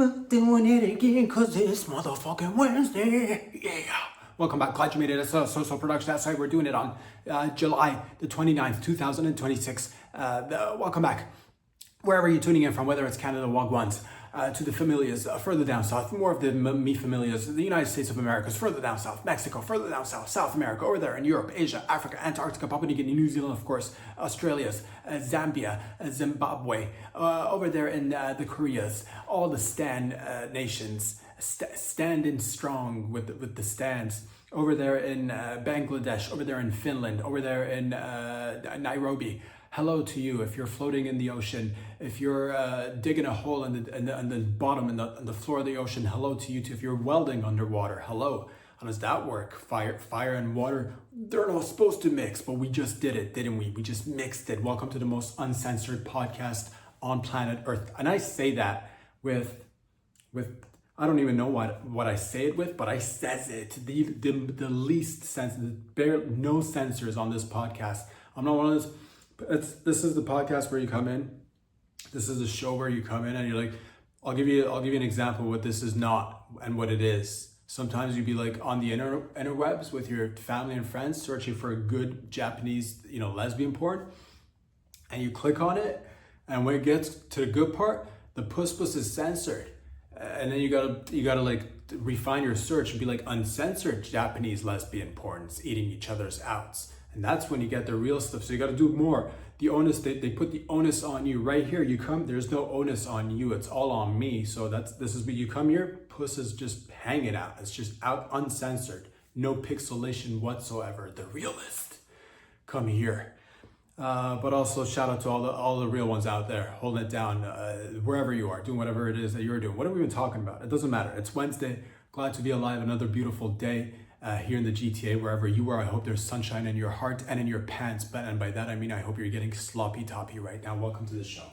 I'm doing it again cause it's motherfucking Wednesday. Yeah. Welcome back. Glad you made it. It's a social production. That's right. We're doing it on July the 29th, 2026. Welcome back. Wherever you're tuning in from, whether it's Canada, Wagwans, to the familias further down south, more of the me familias, the United States of America is further down south, Mexico further down south, South America over there in Europe, Asia, Africa, Antarctica, Papua New Guinea, New Zealand, of course, Australia's, Zambia, Zimbabwe, over there in the Koreas, all the Stan nations, standing strong with the stands. Over there in Bangladesh, over there in Finland, over there in Nairobi. Hello to you if you're floating in the ocean, if you're digging a hole in the bottom, in the floor of the ocean. Hello to you too. If you're welding underwater, hello. How does that work? Fire and water, they're not supposed to mix, but we just did it, didn't we? We just mixed it. Welcome to the most uncensored podcast on planet Earth. And I say that with I don't even know what I say it with, but I says it. The least sensitive, no censors on this podcast. I'm not one of those. This is the podcast where you come in. This is the show where you come in and you're like, I'll give you an example of what this is not and what it is. Sometimes you'd be like on the interwebs with your family and friends searching for a good Japanese, lesbian porn, and you click on it, and when it gets to the good part, the puss is censored. And then you gotta like refine your search and be like uncensored Japanese lesbian porns eating each other's outs. And that's when you get the real stuff. So you gotta do more. The onus, they put the onus on you right here. You come, there's no onus on you. It's all on me. So this is what you come here, puss is just hanging out. It's just out uncensored. No pixelation whatsoever. The realist. Come here. But also shout out to all the real ones out there holding it down wherever you are, doing whatever it is that you're doing. What have we been talking about? It doesn't matter. It's Wednesday. Glad to be alive. Another beautiful day here in the GTA, wherever you are. I hope there's sunshine in your heart and in your pants. And by that, I mean, I hope you're getting sloppy toppy right now. Welcome to the show.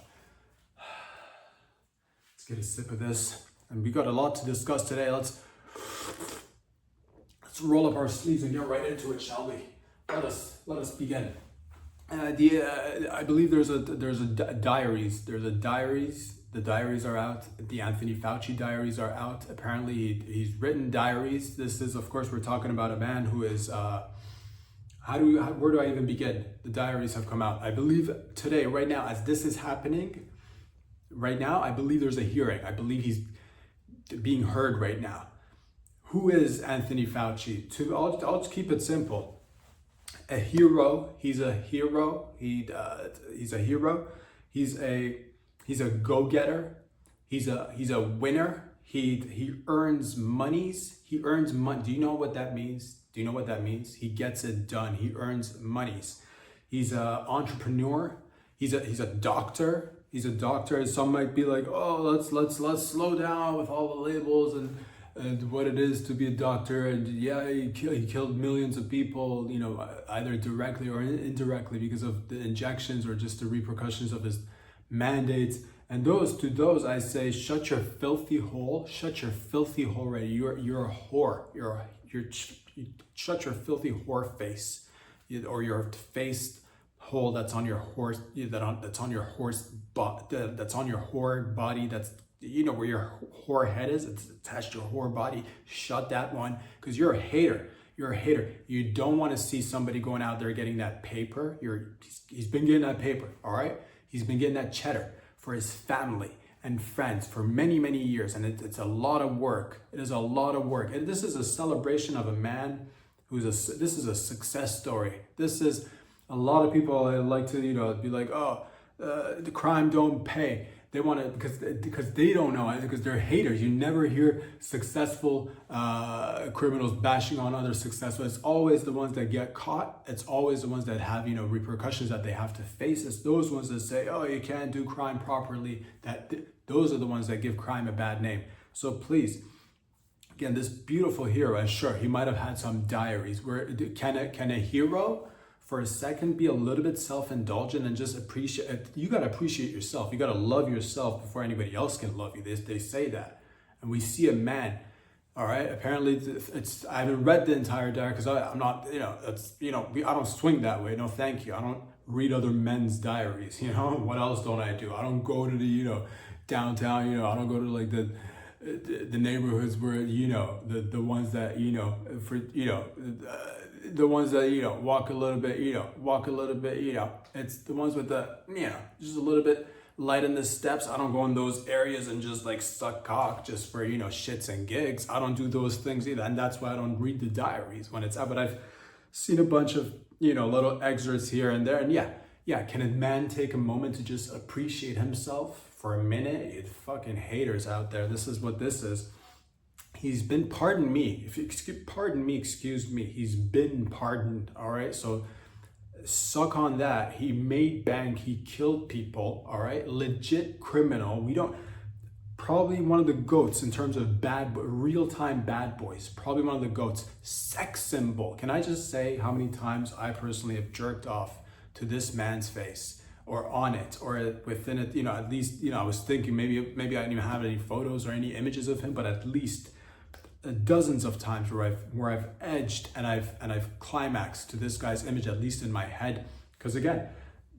Let's get a sip of this. And we got a lot to discuss today. Let's roll up our sleeves and get right into it, shall we? Let us begin. I believe there's a diaries. There's a diaries. The diaries are out. The Anthony Fauci diaries are out. Apparently, he's written diaries. This is, of course, we're talking about a man who is. Where do I even begin? The diaries have come out. I believe today, right now, as this is happening, right now, I believe there's a hearing. I believe he's being heard right now. Who is Anthony Fauci? I'll just keep it simple. A hero. He's a hero. He's a hero. He's a go-getter. He's a winner. He earns monies. He earns money. Do you know what that means? He gets it done. He earns monies. He's an entrepreneur. He's a doctor. He's a doctor. Some might be like, oh, let's slow down with all the labels and what it is to be a doctor. And yeah, he killed millions of people, either directly or indirectly because of the injections or just the repercussions of his mandates. And to those I say, shut your filthy hole. Shut your filthy hole right. You're a whore. Shut your filthy whore face, or your face hole that's on your horse. That's on your horse. That's on your whore body. That's where your whore head is. It's attached to your whore body. Shut that one, because you're a hater. You're a hater. You don't want to see somebody going out there getting that paper. He's been getting that paper. All right. He's been getting that cheddar for his family and friends for many, many years. And it's a lot of work. It is a lot of work. And this is a celebration of a man this is a success story. This is a lot of people like to, be like, oh, the crime don't pay. They want to, because they don't know, because they're haters. You never hear successful criminals bashing on other successful. It's always the ones that get caught. It's always the ones that have, repercussions that they have to face. It's those ones that say, oh, you can't do crime properly. Those are the ones that give crime a bad name. So please, again, this beautiful hero, and sure, he might have had some diaries. Can a hero for a second be a little bit self-indulgent and just appreciate? You got to appreciate yourself. You got to love yourself before anybody else can love you. They say that. And we see a man, all right, apparently I haven't read the entire diary because I'm not, I don't swing that way. No, thank you. I don't read other men's diaries. What else don't I do? I don't go to the, downtown, I don't go to like the the neighborhoods where, the ones that, the ones that, walk a little bit, it's the ones with the, just a little bit light in the steps. I don't go in those areas and just like suck cock just for, shits and gigs. I don't do those things either. And that's why I don't read the diaries when it's out. But I've seen a bunch of, little excerpts here and there. And yeah, can a man take a moment to just appreciate himself for a minute? You fucking haters out there. This is what this is. He's been, pardon me, excuse me, he's been pardoned, all right? So suck on that. He made bank, he killed people, all right? Legit criminal. Probably one of the GOATs in terms of real-time bad boys. Probably one of the GOATs. Sex symbol. Can I just say how many times I personally have jerked off to this man's face, or on it, or within it, at least, I was thinking maybe I didn't even have any photos or any images of him, but at least dozens of times where I've edged and I've climaxed to this guy's image, at least in my head. Because again,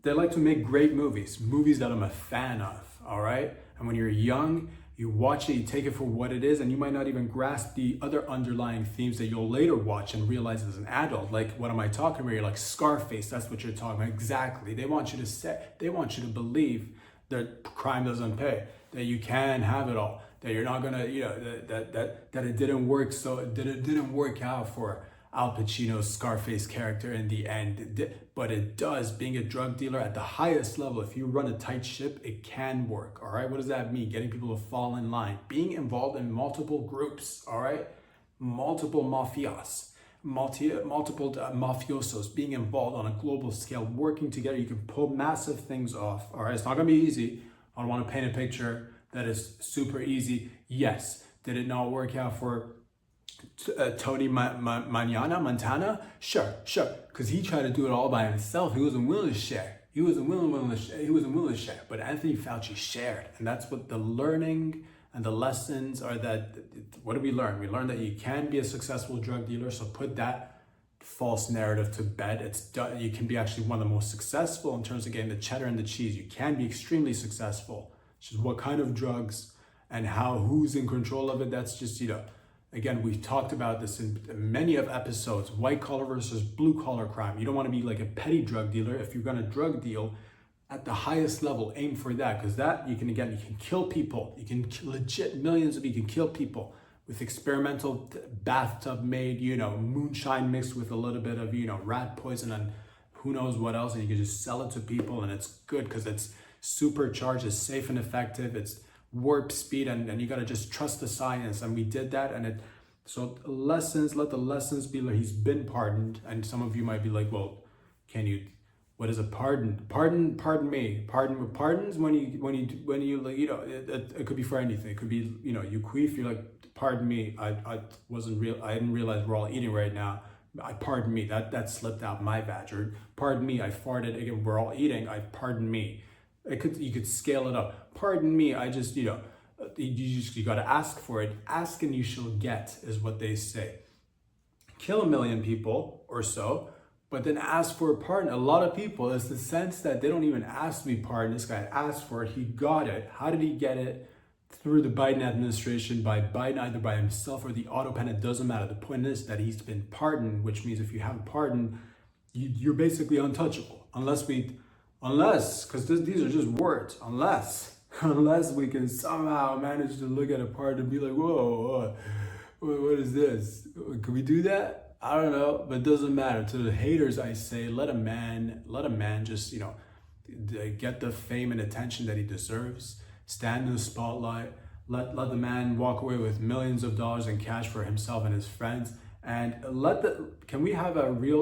they like to make great movies that I'm a fan of, all right? And when you're young, you watch it, you take it for what it is, and you might not even grasp the other underlying themes that you'll later watch and realize as an adult. Like, what am I talking about? You're like, Scarface, that's what you're talking about. Exactly. They want you to believe that crime doesn't pay, that you can have it all, that you're not gonna, that it didn't work, so it didn't work out for Al Pacino's Scarface character in the end, but it does. Being a drug dealer at the highest level, if you run a tight ship, it can work, all right? What does that mean? Getting people to fall in line, being involved in multiple groups, all right? Multiple mafias, multiple mafiosos, being involved on a global scale, working together. You can pull massive things off, all right? It's not gonna be easy. I don't wanna paint a picture that is super easy. Yes, did it not work out for Tony Montana? Sure, because he tried to do it all by himself. He wasn't willing to share. He wasn't willing to share. But Anthony Fauci shared, and that's what the learning and the lessons are. That what did we learn? We learned that you can be a successful drug dealer. So put that false narrative to bed. It's done. You can be actually one of the most successful in terms of getting the cheddar and the cheese. You can be extremely successful. It's just what kind of drugs and who's in control of it. That's just, again, we've talked about this in many of episodes, white collar versus blue collar crime. You don't want to be like a petty drug dealer. If you're going to drug deal at the highest level, aim for that, because that you can kill people. You can legit millions of, you can kill people with experimental bathtub made, moonshine mixed with a little bit of, rat poison and who knows what else. And you can just sell it to people, and it's good because it's supercharged, it's safe and effective, it's warp speed, and you got to just trust the science. And we did that. And so lessons, let the lessons be learned. He's been pardoned. And some of you might be like, well, what is a pardon? Pardon me. Pardons when you it could be for anything. It could be, you queef, you're like, pardon me, I didn't realize we're all eating right now. Pardon me, that slipped out my vag. Or pardon me, I farted, again, we're all eating, pardon me. You could scale it up. Pardon me, I just, you got to ask for it. Ask and you shall get is what they say. Kill 1 million people or so, but then ask for a pardon. A lot of people, it's the sense that they don't even ask to be pardoned. This guy asked for it, he got it. How did he get it? Through the Biden administration, by Biden, either by himself or the auto pen, it doesn't matter. The point is that he's been pardoned, which means if you have a pardon, you're basically untouchable. Unless, because these are just words, unless we can somehow manage to look at a pardon and be like, whoa, what is this? Can we do that? I don't know, but it doesn't matter. To the haters, I say, let a man just, get the fame and attention that he deserves. Stand in the spotlight. Let the man walk away with millions of dollars in cash for himself and his friends. And can we have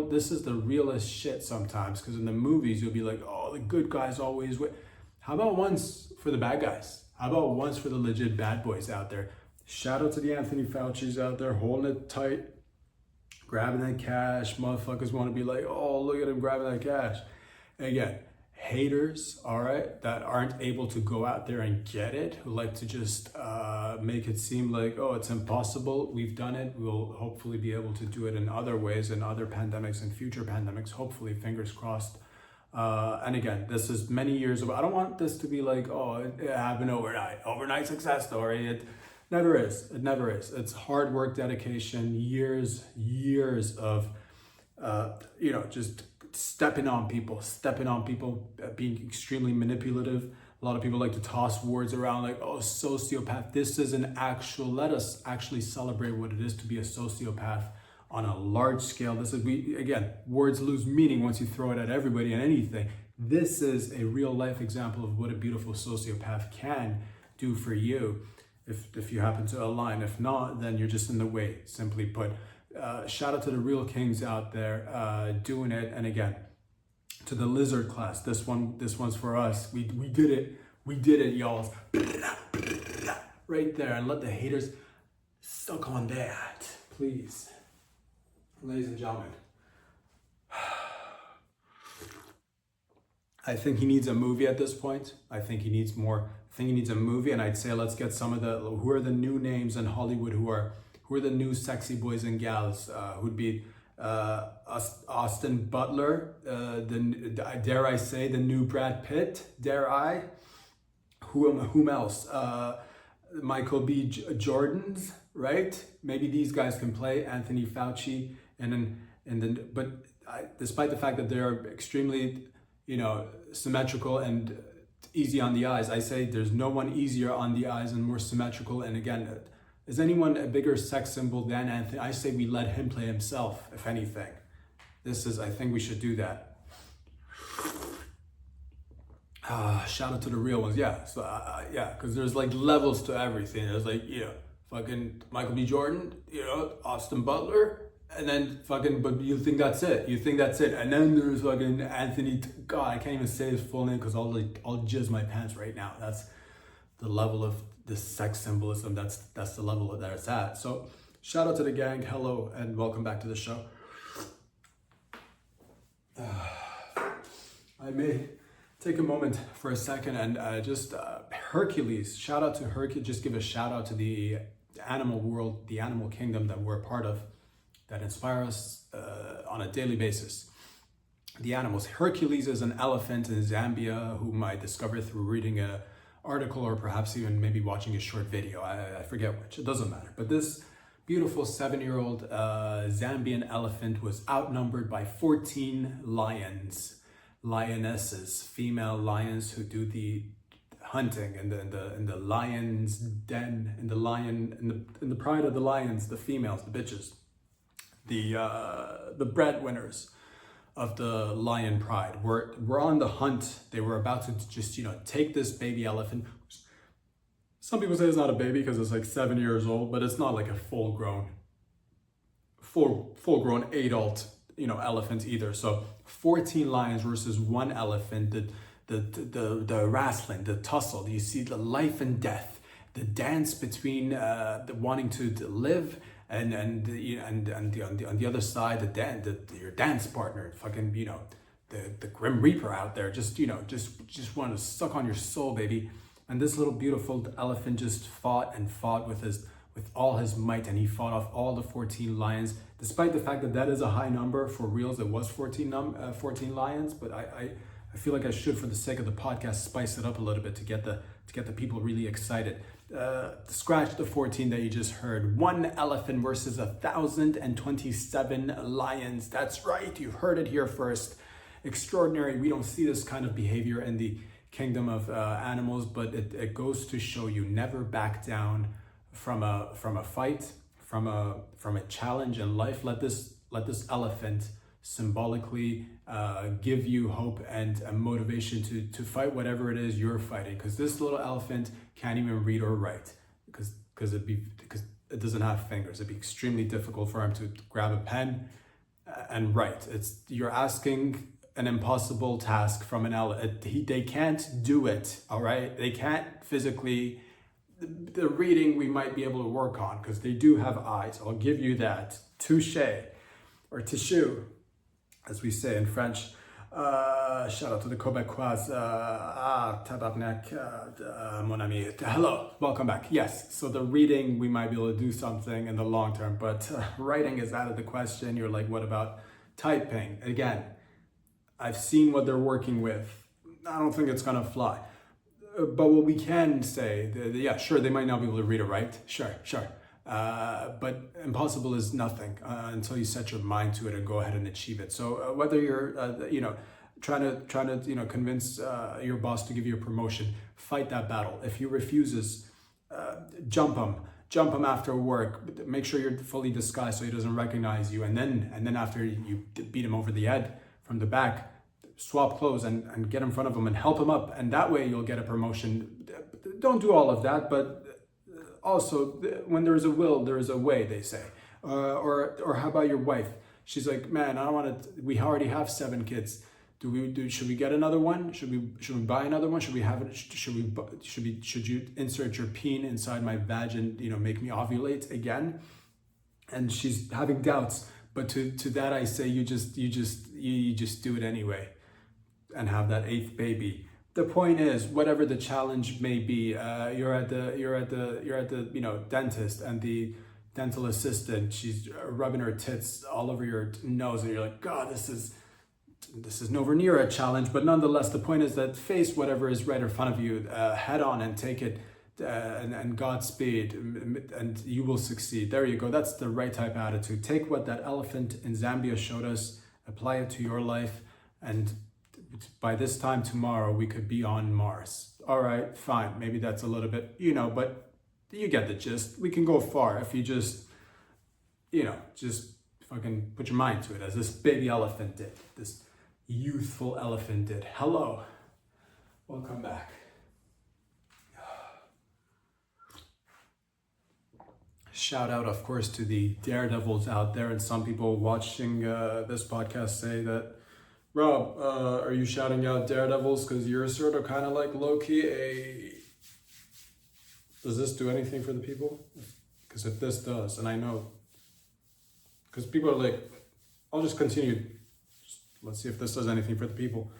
this is the realest shit sometimes, because in the movies, you'll be like, oh, the good guys always win. How about once for the bad guys? How about once for the legit bad boys out there? Shout out to the Anthony Fauci's out there holding it tight, grabbing that cash. Motherfuckers want to be like, oh, look at him grabbing that cash. Again, haters, all right, that aren't able to go out there and get it, who like to just make it seem like, oh, it's impossible. We've done it. We'll hopefully be able to do it in other ways, in other pandemics and future pandemics, hopefully, fingers crossed. And again, this is many years ago. I don't want this to be like, oh, it happened overnight success story. Never is. It never is. It's hard work, dedication, years of, just stepping on people, being extremely manipulative. A lot of people like to toss words around like, oh, sociopath. This is an actual, let us actually celebrate what it is to be a sociopath on a large scale. Again, words lose meaning once you throw it at everybody and anything. This is a real life example of what a beautiful sociopath can do for you. If you happen to align. If not, then you're just in the way, simply put. Shout out to the real kings out there doing it. And again, to the lizard class, this one's for us. We did it, y'all. Right there, and let the haters suck on that, please. Ladies and gentlemen, I think he needs a movie at this point. I think he needs a movie, and I'd say let's get some of who are the new names in Hollywood who are the new sexy boys and gals, who'd be Austin Butler, dare I say the new Brad Pitt, dare I? Whom else? Michael B. Jordan's, right? Maybe these guys can play, Anthony Fauci, despite the fact that they're extremely, symmetrical and easy on the eyes, I say there's no one easier on the eyes and more symmetrical. And again, is anyone a bigger sex symbol than Anthony? I say we let him play himself, if anything. I think we should do that. Shout out to the real ones. Yeah, so because there's like levels to everything. There's like, fucking Michael B. Jordan, Austin Butler, and then but you think that's it. And then there's fucking Anthony, God, I can't even say his full name because I'll jizz my pants right now. That's the level of this sex symbolism. That's the level that it's at. So shout out to the gang. Hello, and welcome back to the show. I may take a moment for a second and just Hercules. Shout out to Hercules. Just give a shout out to the animal world, the animal kingdom that we're a part of, that inspire us on a daily basis. The animals. Hercules is an elephant in Zambia whom I discovered through reading a article or perhaps even maybe watching a short video. I forget which. It doesn't matter. But this beautiful 7-year-old Zambian elephant was outnumbered by 14 lionesses, female lions who do the hunting in the lion's den, in the pride of the lions, the females, the bitches, the breadwinners of the lion pride. We're on the hunt. They were about to just take this baby elephant. Some people say it's not a baby because it's like 7 years old, but it's not like a full grown adult elephant either. So 14 lions versus one elephant. The wrestling, the tussle. You see the life and death, the dance between the wanting to live and on the other side, your dance partner, fucking the Grim Reaper out there, just want to suck on your soul, baby. And this little beautiful elephant just fought with all his might, and he fought off all the 14 lions, despite the fact that is a high number for reals. It was 14 lions, but I feel like I should, for the sake of the podcast, spice it up a little bit to get the people really excited. Scratch the 14 that you just heard. One elephant versus 1,027 lions. That's right, you heard it here first. Extraordinary. We don't see this kind of behavior in the kingdom of animals, but it goes to show you never back down from a fight, from a challenge in life. Let this elephant symbolically give you hope and a motivation to fight whatever it is you're fighting, because this little elephant can't even read or write because it doesn't have fingers. It'd be extremely difficult for him to grab a pen and write. You're asking an impossible task from an elephant. They can't do it, all right? They can't physically. The reading we might be able to work on because they do have eyes. I'll give you that. Touche, or tissue, as we say in French. Shout out to the Quebecois. Tabarnak, mon ami. Hello, welcome back. Yes, so the reading, we might be able to do something in the long term, but writing is out of the question. You're like, what about typing? Again, I've seen what they're working with. I don't think it's gonna fly. but what we can say, yeah, sure, they might not be able to read or write. Sure. But impossible is nothing until you set your mind to it and go ahead and achieve it. So whether you're, trying to, convince your boss to give you a promotion, fight that battle. If he refuses, jump him after work. Make sure you're fully disguised so he doesn't recognize you. And then after you beat him over the head from the back, swap clothes and get in front of him and help him up. And that way you'll get a promotion. Don't do all of that, but also, when there is a will, there is a way, they say. Or how about your wife? She's like, man, I don't want to. We already have 7 kids. Should we get another one? Should we buy another one? Should we have it? Should you insert your peen inside my vag and make me ovulate again? And she's having doubts. But to that I say, you just do it anyway, and have that 8th baby. The point is, whatever the challenge may be, you're at the dentist, and the dental assistant, she's rubbing her tits all over your nose, and you're like, God, this is nowhere near a challenge. But nonetheless, the point is that face whatever is right in front of you, head on, and take it, and Godspeed, and you will succeed. There you go. That's the right type of attitude. Take what that elephant in Zambia showed us, apply it to your life, and by this time tomorrow, we could be on Mars. All right, fine. Maybe that's a little bit, but you get the gist. We can go far if you just fucking put your mind to it, as this baby elephant did, this youthful elephant did. Hello, welcome back. Shout out, of course, to the daredevils out there, and some people watching this podcast say that, Rob, are you shouting out daredevils because you're sort of kind of like low-key Does this do anything for the people? Because if this does, and I know, because people are like, I'll just continue. Let's see if this does anything for the people.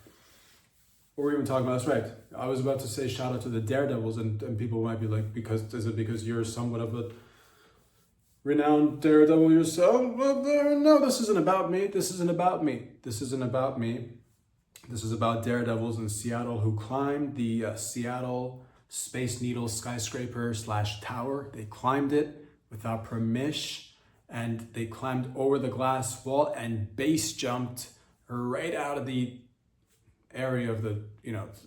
What were we even talking about? That's right. I was about to say shout out to the daredevils, and people might be like, is it because you're somewhat of a renowned daredevil yourself? Well, no, this isn't about me. This isn't about me. This isn't about me. This is about daredevils in Seattle who climbed the Seattle Space Needle skyscraper / tower. They climbed it without permission, and they climbed over the glass wall and base jumped right out of the area of the,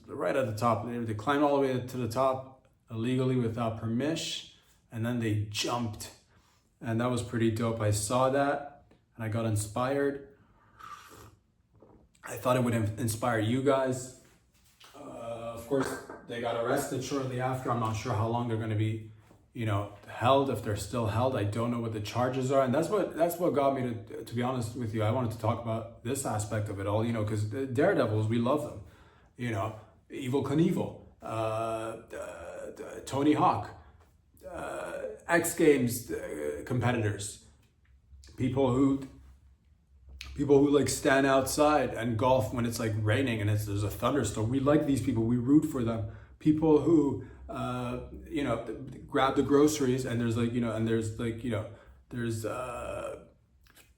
right at the top. They climbed all the way to the top illegally without permission, and then they jumped. And that was pretty dope. I saw that and I got inspired. I thought it would inspire you guys. Of course, they got arrested shortly after. I'm not sure how long they're going to be, held, if they're still held. I don't know what the charges are. And that's what got me to be honest with you. I wanted to talk about this aspect of it all, because daredevils, we love them. Evel Knievel, Tony Hawk, X Games competitors, people who like stand outside and golf when it's like raining and there's a thunderstorm. We like these people. We root for them. People who grab the groceries and there's there's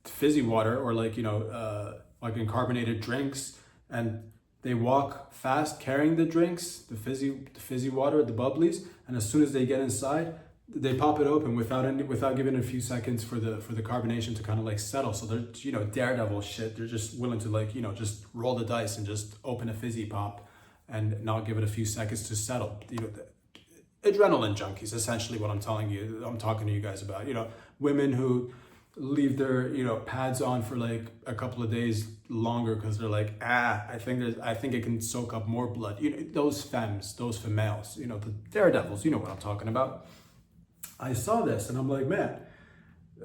fizzy water or like in carbonated drinks, and they walk fast carrying the drinks, the fizzy water, the bubblies, and as soon as they get inside, they pop it open without giving it a few seconds for the carbonation to kind of like settle. So they're daredevil shit. They're just willing to just roll the dice and just open a fizzy pop and not give it a few seconds to settle. Adrenaline junkies, essentially what I'm talking to you guys about. Women who leave their pads on for like a couple of days longer because they're like, I think it can soak up more blood. Those femmes, those females, the daredevils. You know what I'm talking about. I saw this and I'm like, man,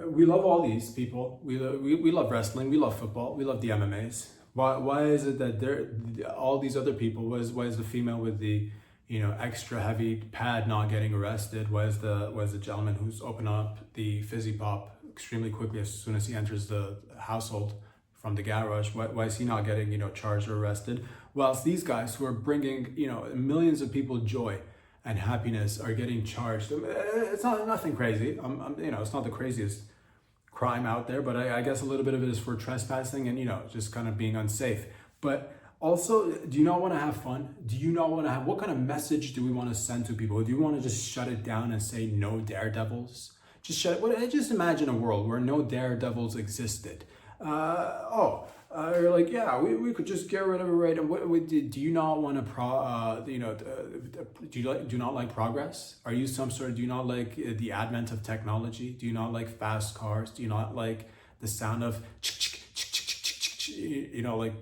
we love all these people. We love wrestling. We love football. We love the MMAs. Why is it that all these other people? Why is the female with the extra heavy pad not getting arrested? Why is the gentleman who's opened up the fizzy pop extremely quickly as soon as he enters the household from the garage? Why is he not getting charged or arrested? Whilst these guys who are bringing millions of people joy and happiness are getting charged. It's nothing crazy. It's not the craziest crime out there, but I guess a little bit of it is for trespassing and just kind of being unsafe. But Also, do you not want to have fun? Do you not want to have, what kind of message do we want to send to people? Do you want to just shut it down and say no daredevils? Just imagine a world where no daredevils existed. You're like, yeah, we could just get rid of it, right? And do you not want to do you not like progress? Are you do you not like the advent of technology? Do you not like fast cars? Do you not like the sound of like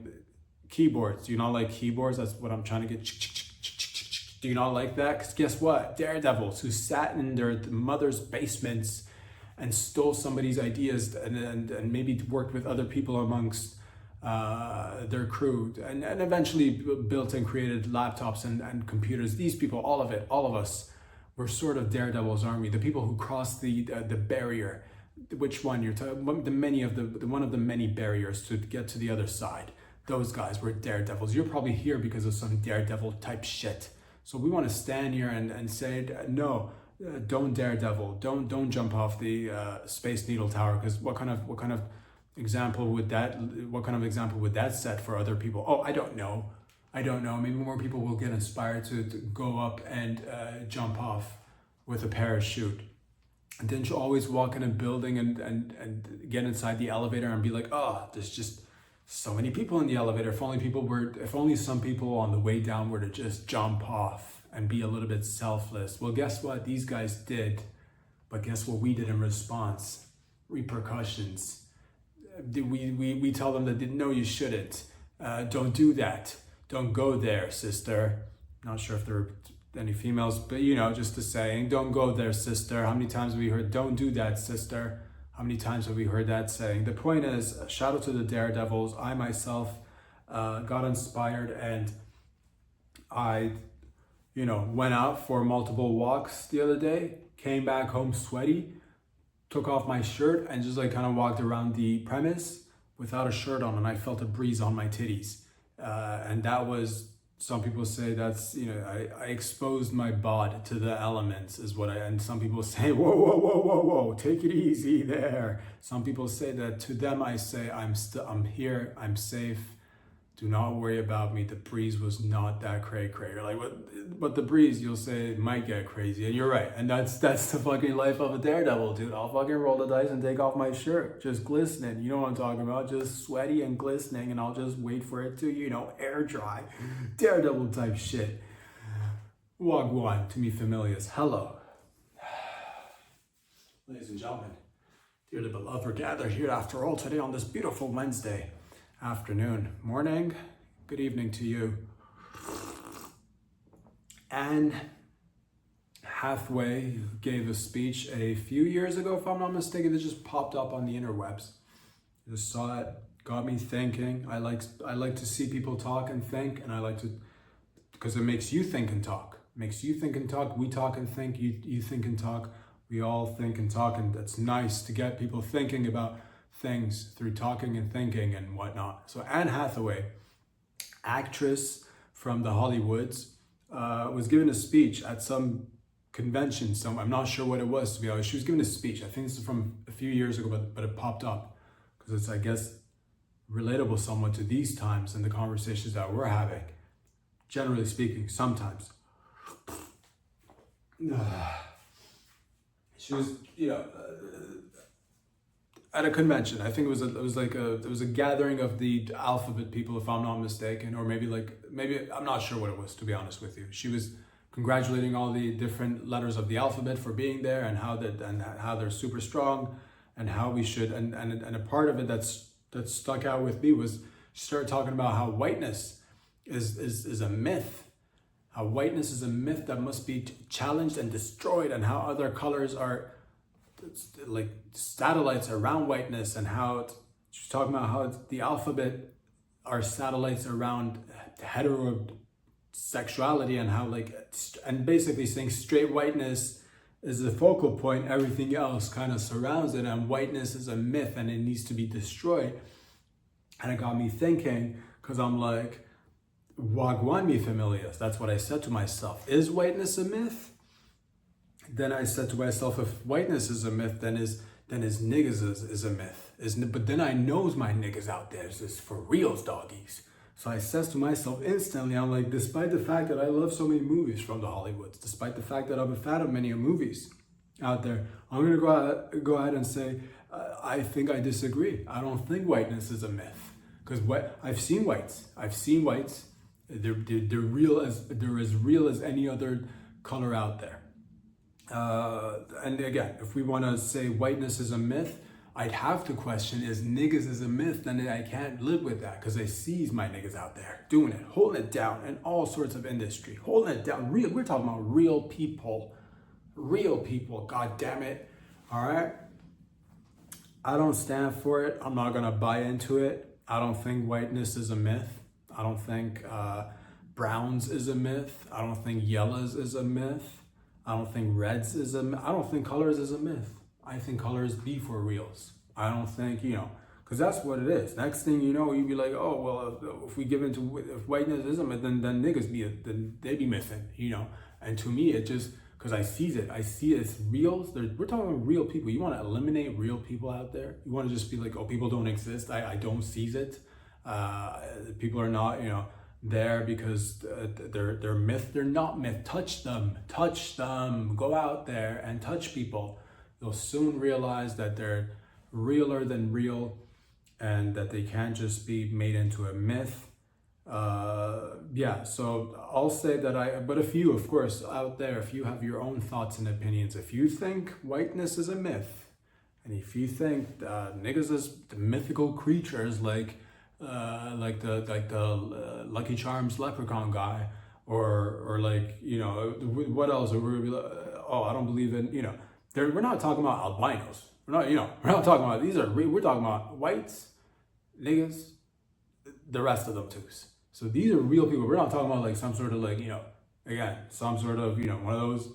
keyboards? Do you not like keyboards? That's what I'm trying to get. Do you not like that? Because guess what? Daredevils who sat in their mother's basements and stole somebody's ideas and maybe worked with other people amongst their crew and eventually built and created laptops and computers. These people, all of us, we're sort of daredevils, aren't we? The people who crossed the barrier. Which one? You're talking one of the many barriers to get to the other side. Those guys were daredevils. You're probably here because of some daredevil type shit. So we want to stand here and say, no, don't daredevil, don't jump off the Space Needle Tower, because what kind of example would that set for other people? Oh, I don't know. Maybe more people will get inspired to go up and jump off with a parachute. And didn't you always walk in a building and get inside the elevator and be like, oh, there's just so many people in the elevator. If only some people on the way down were to just jump off and be a little bit selfless. Well, guess what? These guys did. But guess what we did in response? Repercussions. We tell them that no, you shouldn't. Don't do that. Don't go there, sister. Not sure if there are any females, but just a saying. Don't go there, sister. How many times have we heard, don't do that, sister? How many times have we heard that saying? The point is, shout out to the daredevils. I myself got inspired, and I, went out for multiple walks the other day, came back home sweaty, took off my shirt and just kind of walked around the premise without a shirt on, and I felt a breeze on my titties. And that was, some people say that's, I exposed my bod to the elements and some people say, whoa, take it easy there. Some people say that. To them I say, I'm here, I'm safe. Do not worry about me. The breeze was not that cray. You're like, but the breeze, you'll say, it might get crazy. And you're right. And that's the fucking life of a daredevil, dude. I'll fucking roll the dice and take off my shirt. Just glistening. You know what I'm talking about? Just sweaty and glistening. And I'll just wait for it to, air dry. Daredevil type shit. Wagwan, to me familiars. Hello. Ladies and gentlemen, dearly beloved, we're gathered here after all today on this beautiful Wednesday afternoon, morning, good evening to you. Anne Hathaway gave a speech a few years ago, if I'm not mistaken, that just popped up on the interwebs. Just saw it, got me thinking. I like to see people talk and think, and I like to, because it makes you think and talk. Makes you think and talk. We talk and think. You think and talk. We all think and talk, and that's nice to get people thinking about things through talking and thinking and whatnot. So Anne Hathaway, actress from the Hollywoods, was giving a speech at some convention. I'm not sure what it was, to be honest. She was giving a speech. I think this is from a few years ago, but it popped up because it's, I guess, relatable somewhat to these times and the conversations that we're having. Generally speaking, sometimes. She was, at a convention. I think it was a gathering of the alphabet people, if I'm not mistaken, or maybe I'm not sure what it was, to be honest with you. She was congratulating all the different letters of the alphabet for being there, and how they're super strong, and how we should, and a part of it that stuck out with me was she started talking about how whiteness is a myth. How whiteness is a myth that must be challenged and destroyed, and how other colors are like satellites around whiteness, and how she's talking about how the alphabet are satellites around heterosexuality, and how and basically saying straight whiteness is the focal point, everything else kind of surrounds it, and whiteness is a myth and it needs to be destroyed. And it got me thinking, because I'm like, wagwan mi familias. That's what I said to myself. Is whiteness a myth? Then I said to myself, if whiteness is a myth, then is niggas is a myth. But then I knows my niggas out there is for reals, doggies. So I says to myself instantly, I'm like, despite the fact that I love so many movies from the Hollywoods, despite the fact that I'm a fan of many movies out there, I'm gonna go ahead and say, I think I disagree. I don't think whiteness is a myth, because I've seen whites. They're as real as any other color out there. And again, if we want to say whiteness is a myth, I'd have to question, is niggas is a myth? Then I can't live with that, because I sees my niggas out there doing it, holding it down in all sorts of industry, holding it down. We're talking about real people, God damn it. All right. I don't stand for it. I'm not gonna buy into it. I don't think whiteness is a myth. I don't think browns is a myth. I don't think yellows is a myth. I don't think reds is a myth. I don't think colors is a myth. I think colors be for reals. I don't think, because that's what it is. Next thing you know, you'd be like, oh, well, if we give into, if whiteness is a myth, then niggas then they be mything, And to me, it just, because I see it's real. We're talking about real people. You want to eliminate real people out there? You want to just be like, oh, people don't exist. I don't seize it. People are not, there because they're myth. They're not myth. Touch them. Go out there and touch people. You'll soon realize that they're realer than real, and that they can't just be made into a myth. So I'll say that but if you, of course, out there, if you have your own thoughts and opinions, if you think whiteness is a myth, and if you think niggas is the mythical creatures like the Lucky Charms leprechaun guy, or what else? I don't believe in, we're not talking about albinos. We're not talking about, we're talking about whites, niggas, the rest of them too. So these are real people. We're not talking about like some sort of like, again, some sort of, one of those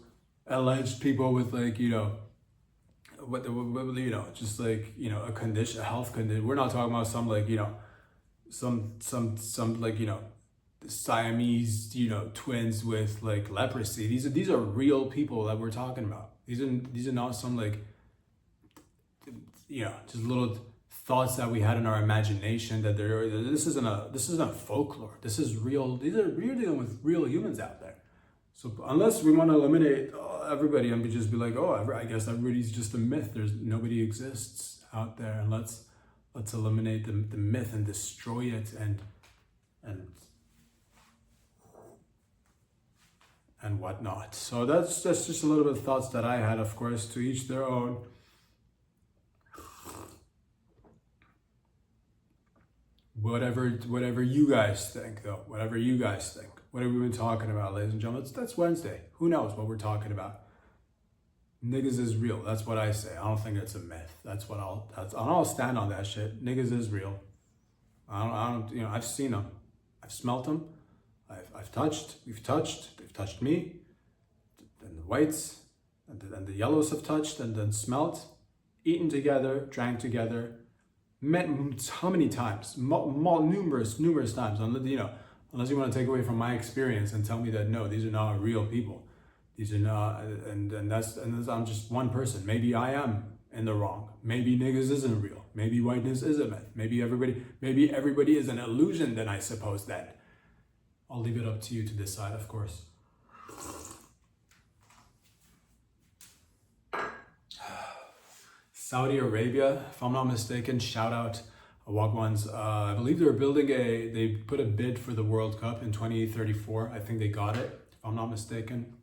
alleged people with like, just like, a condition, a health condition. We're not talking about some like, some like, Siamese, twins with like leprosy. These are real people that we're talking about. These are not some like, just little thoughts that we had in our imagination that this isn't folklore. This is real. We're dealing with real humans out there. So unless we want to eliminate everybody and just be like, I guess everybody's just a myth. Nobody exists out there, and let's eliminate the myth and destroy it and whatnot. So that's just a little bit of thoughts that I had. Of course, to each their own. Whatever you guys think, though. Whatever you guys think. What have we been talking about, ladies and gentlemen? That's Wednesday. Who knows what we're talking about? Niggas is real. That's what I say. I don't think it's a myth. I'll stand on that shit. Niggas is real. I've seen them. I've smelt them. We've touched. They've touched me. And the whites and the yellows have touched and then smelt, eaten together, drank together. Met how many times? Numerous times. Unless you want to take away from my experience and tell me that no, these are not real people. These are not, and I'm just one person. Maybe I am in the wrong. Maybe niggas isn't real. Maybe whiteness is a myth. Maybe everybody is an illusion. Then I suppose that. I'll leave it up to you to decide, of course. Saudi Arabia, if I'm not mistaken, shout out Wagwans. I believe they put a bid for the World Cup in 2034. I think they got it, if I'm not mistaken.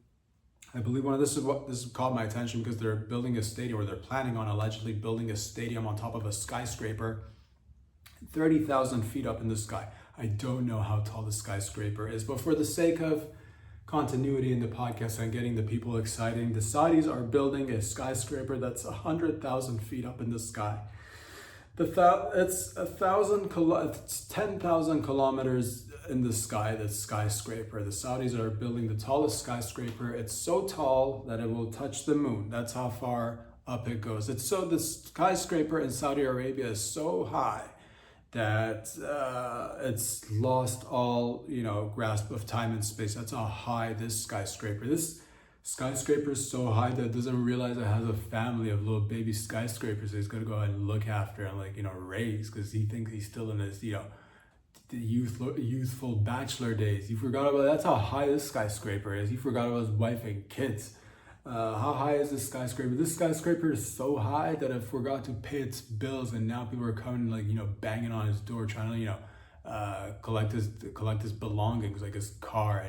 I believe this has caught my attention because they're building a stadium, or they're planning on allegedly building a stadium on top of a skyscraper, 30,000 feet up in the sky. I don't know how tall the skyscraper is, but for the sake of continuity in the podcast and getting the people exciting, the Saudis are building a skyscraper that's 100,000 feet up in the sky. It's 10,000 kilometers in the sky, the skyscraper. The Saudis are building the tallest skyscraper. It's so tall that it will touch the moon. That's how far up it goes. The skyscraper in Saudi Arabia is so high that it's lost all grasp of time and space. That's how high this skyscraper is so high that it doesn't realize it has a family of little baby skyscrapers that he's gonna go ahead and look after and raise, because he thinks he's still in his the youthful bachelor days. You forgot about, that's how high this skyscraper is. You forgot about his wife and kids. How high is this skyscraper? This skyscraper is so high that it forgot to pay its bills, and now people are coming, like, banging on his door, trying to, collect his belongings, like his car,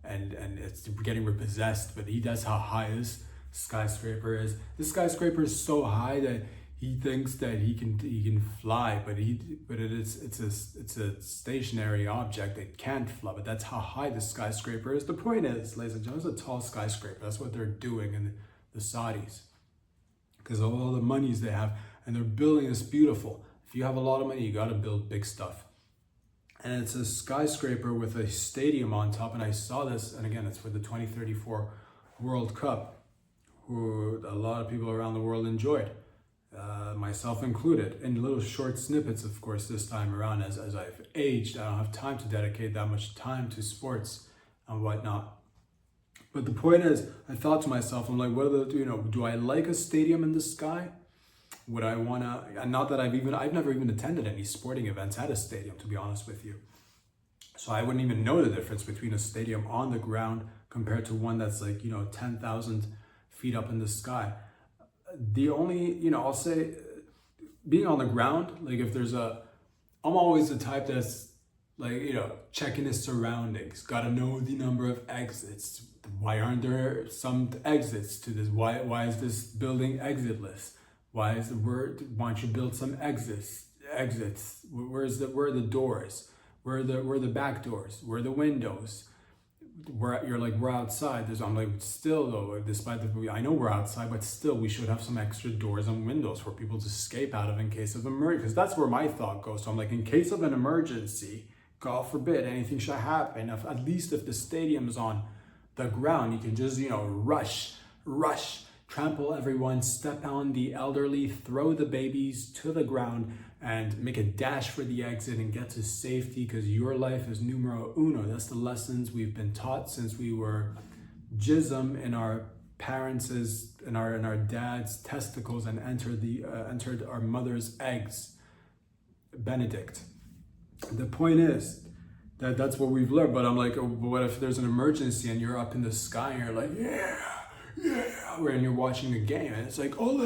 and it's getting repossessed. But that's how high this skyscraper is. This skyscraper is so high that he thinks that he can fly, but it's a stationary object that can't fly. But that's how high the skyscraper is. The point is, ladies and gentlemen, it's a tall skyscraper. That's what they're doing in the Saudis, because of all the monies they have, and they're building this beautiful. If you have a lot of money, you got to build big stuff. And it's a skyscraper with a stadium on top. And I saw this, and again, it's for the 2034 World Cup, who a lot of people around the world enjoyed. Myself included, in little short snippets, of course, this time around. As I've aged, I don't have time to dedicate that much time to sports and whatnot. But the point is, I thought to myself, I'm like, do I like a stadium in the sky? Would I wanna, and not that I've never even attended any sporting events at a stadium, to be honest with you. So I wouldn't even know the difference between a stadium on the ground compared to one that's like, 10,000 feet up in the sky. The only, I'll say, being on the ground, like I'm always the type that's like, checking his surroundings, gotta know the number of exits. Why aren't there some exits to this? Why is this building exitless? Why don't you build some exits? Where are the doors? Where are the back doors? Where are the windows? We're outside. I'm like, still though, despite I know we're outside, but still we should have some extra doors and windows for people to escape out of in case of emergency. Because that's where my thought goes. So I'm like, in case of an emergency, God forbid anything should happen, at least if the stadium's on the ground, you can just, rush, trample everyone, step on the elderly, throw the babies to the ground, and make a dash for the exit and get to safety, because your life is numero uno. That's the lessons we've been taught since we were jism in our parents' in our dad's testicles and entered our mother's eggs. Benedict. The point is that's what we've learned. But I'm like, what if there's an emergency and you're up in the sky and you're like, yeah, and you're watching a game and it's like, ole,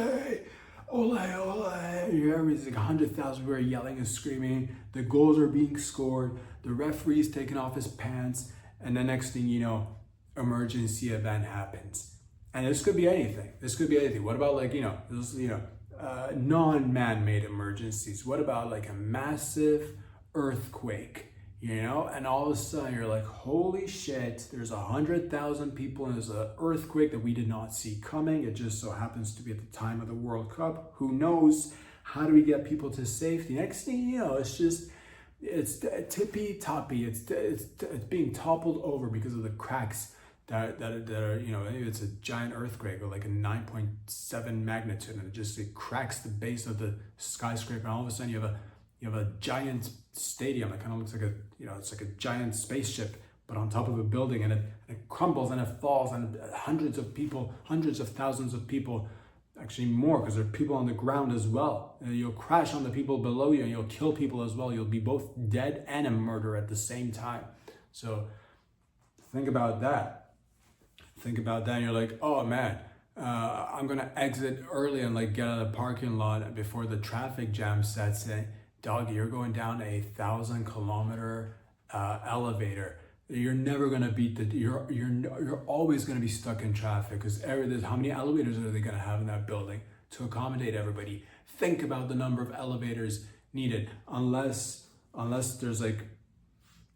ole, ole. Everybody's like 100,000 people are yelling and screaming. The goals are being scored. The referee's taking off his pants. And the next thing you know, emergency event happens. And this could be anything. What about non-man-made emergencies? What about like a massive earthquake? And all of a sudden you're like, holy shit, there's 100,000 people and there's an earthquake that we did not see coming. It just so happens to be at the time of the World Cup. Who knows? How do we get people to safety? Next thing you know, it's tippy toppy. It's being toppled over because of the cracks that are, maybe it's a giant earthquake or like a 9.7 magnitude, and it cracks the base of the skyscraper, and all of a sudden you have a giant stadium that kind of looks like it's like a giant spaceship, but on top of a building, and it crumbles and it falls, and hundreds of thousands of people, actually more, because there are people on the ground as well. And you'll crash on the people below you and you'll kill people as well. You'll be both dead and a murderer at the same time. So think about that. And you're like, oh man, I'm gonna exit early and like get out of the parking lot before the traffic jam sets in. Dog, you're going down a 1,000-kilometer elevator. You're never gonna beat you're always gonna be stuck in traffic, because how many elevators are they gonna have in that building to accommodate everybody? Think about the number of elevators needed, unless there's like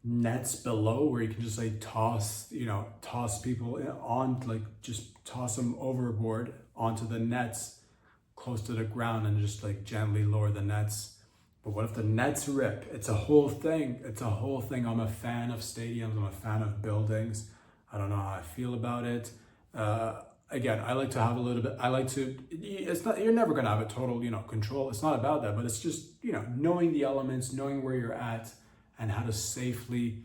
nets below where you can just like toss people on, like just toss them overboard onto the nets close to the ground and just like gently lower the nets. But what if the nets rip? It's a whole thing. I'm a fan of stadiums. I'm a fan of buildings. I don't know how I feel about it. Again, I like to have a little bit, you're never going to have a total, control. It's not about that, but it's just, knowing the elements, knowing where you're at, and how to safely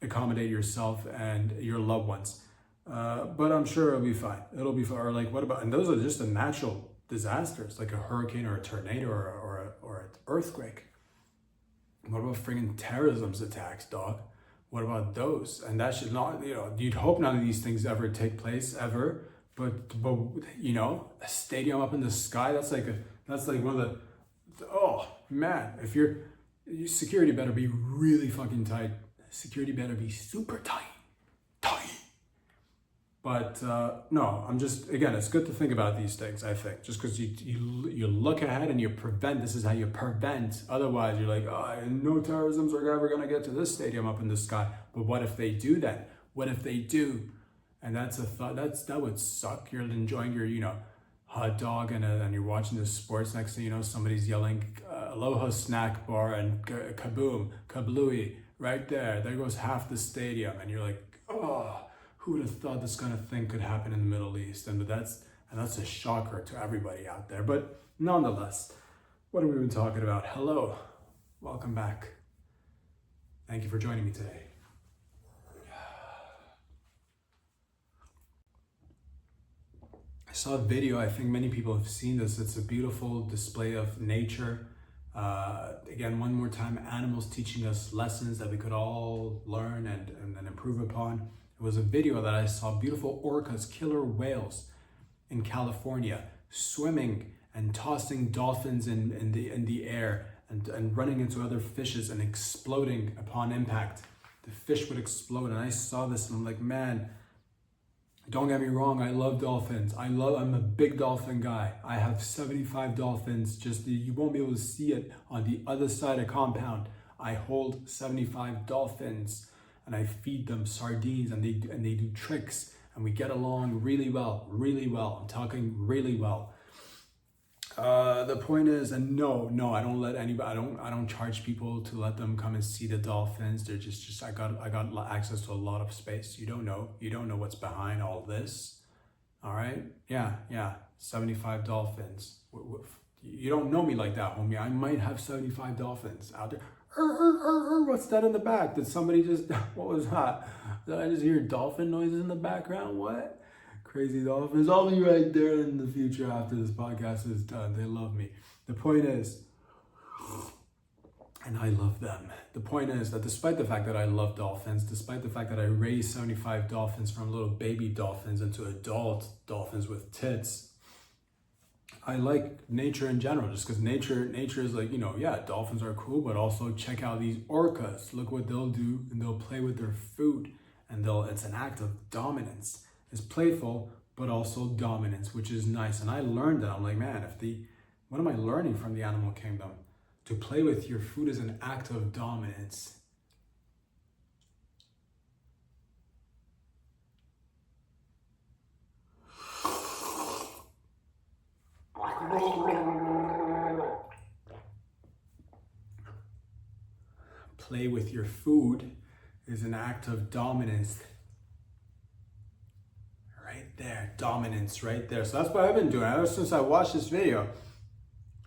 accommodate yourself and your loved ones. But I'm sure it'll be fine. Or like, what about, and those are just the natural disasters, like a hurricane or a tornado or an earthquake. What about friggin' terrorism attacks, dog? What about those? And that should not, you'd hope none of these things ever take place ever. But a stadium up in the sky, that's like one of oh man, if your security better be really fucking tight. Security better be super tight. But no, I'm just, again, it's good to think about these things, I think. Just because you look ahead and you prevent, this is how you prevent. Otherwise, you're like, oh, no terrorisms are ever going to get to this stadium up in the sky. But what if they do then? What if they do? And that's a thought, that would suck. You're enjoying your, hot dog and you're watching the sports. Next thing you know, somebody's yelling, Aloha snack bar and kaboom, kablooey, right there. There goes half the stadium. And you're like, oh. Who would have thought this kind of thing could happen in the Middle East? And that's a shocker to everybody out there. But nonetheless, what have we been talking about? Hello, welcome back. Thank you for joining me today. I saw a video, I think many people have seen this. It's a beautiful display of nature. Again, one more time, animals teaching us lessons that we could all learn and improve upon. It was a video that I saw beautiful orcas, killer whales in California, swimming and tossing dolphins in the air and running into other fishes and exploding upon impact. The fish would explode, and I saw this and I'm like, man, don't get me wrong, I love dolphins. I'm a big dolphin guy. I have 75 dolphins, you won't be able to see it on the other side of compound. I hold 75 dolphins. And I feed them sardines and they do tricks and we get along really well. I'm talking really well. The point is, and no, I don't let anybody, I don't charge people to let them come and see the dolphins. They're just I got access to a lot of space. You don't know what's behind all this. All right. Yeah. 75 dolphins. You don't know me like that, homie. I might have 75 dolphins out there. What's that in the back? Did somebody what was that? Did I just hear dolphin noises in the background? What? Crazy dolphins. I'll be right there in the future after this podcast is done. They love me. The point is, and I love them. The point is that despite the fact that I love dolphins, despite the fact that I raised 75 dolphins from little baby dolphins into adult dolphins with tits, I like nature in general, just because nature is like, dolphins are cool, but also check out these orcas. Look what they'll do, and they'll play with their food, and it's an act of dominance. It's playful, but also dominance, which is nice. And I learned that. I'm like, man, what am I learning from the animal kingdom? To play with your food is an act of dominance. Play with your food is an act of dominance. Right there, dominance right there. So that's what I've been doing ever since I watched this video.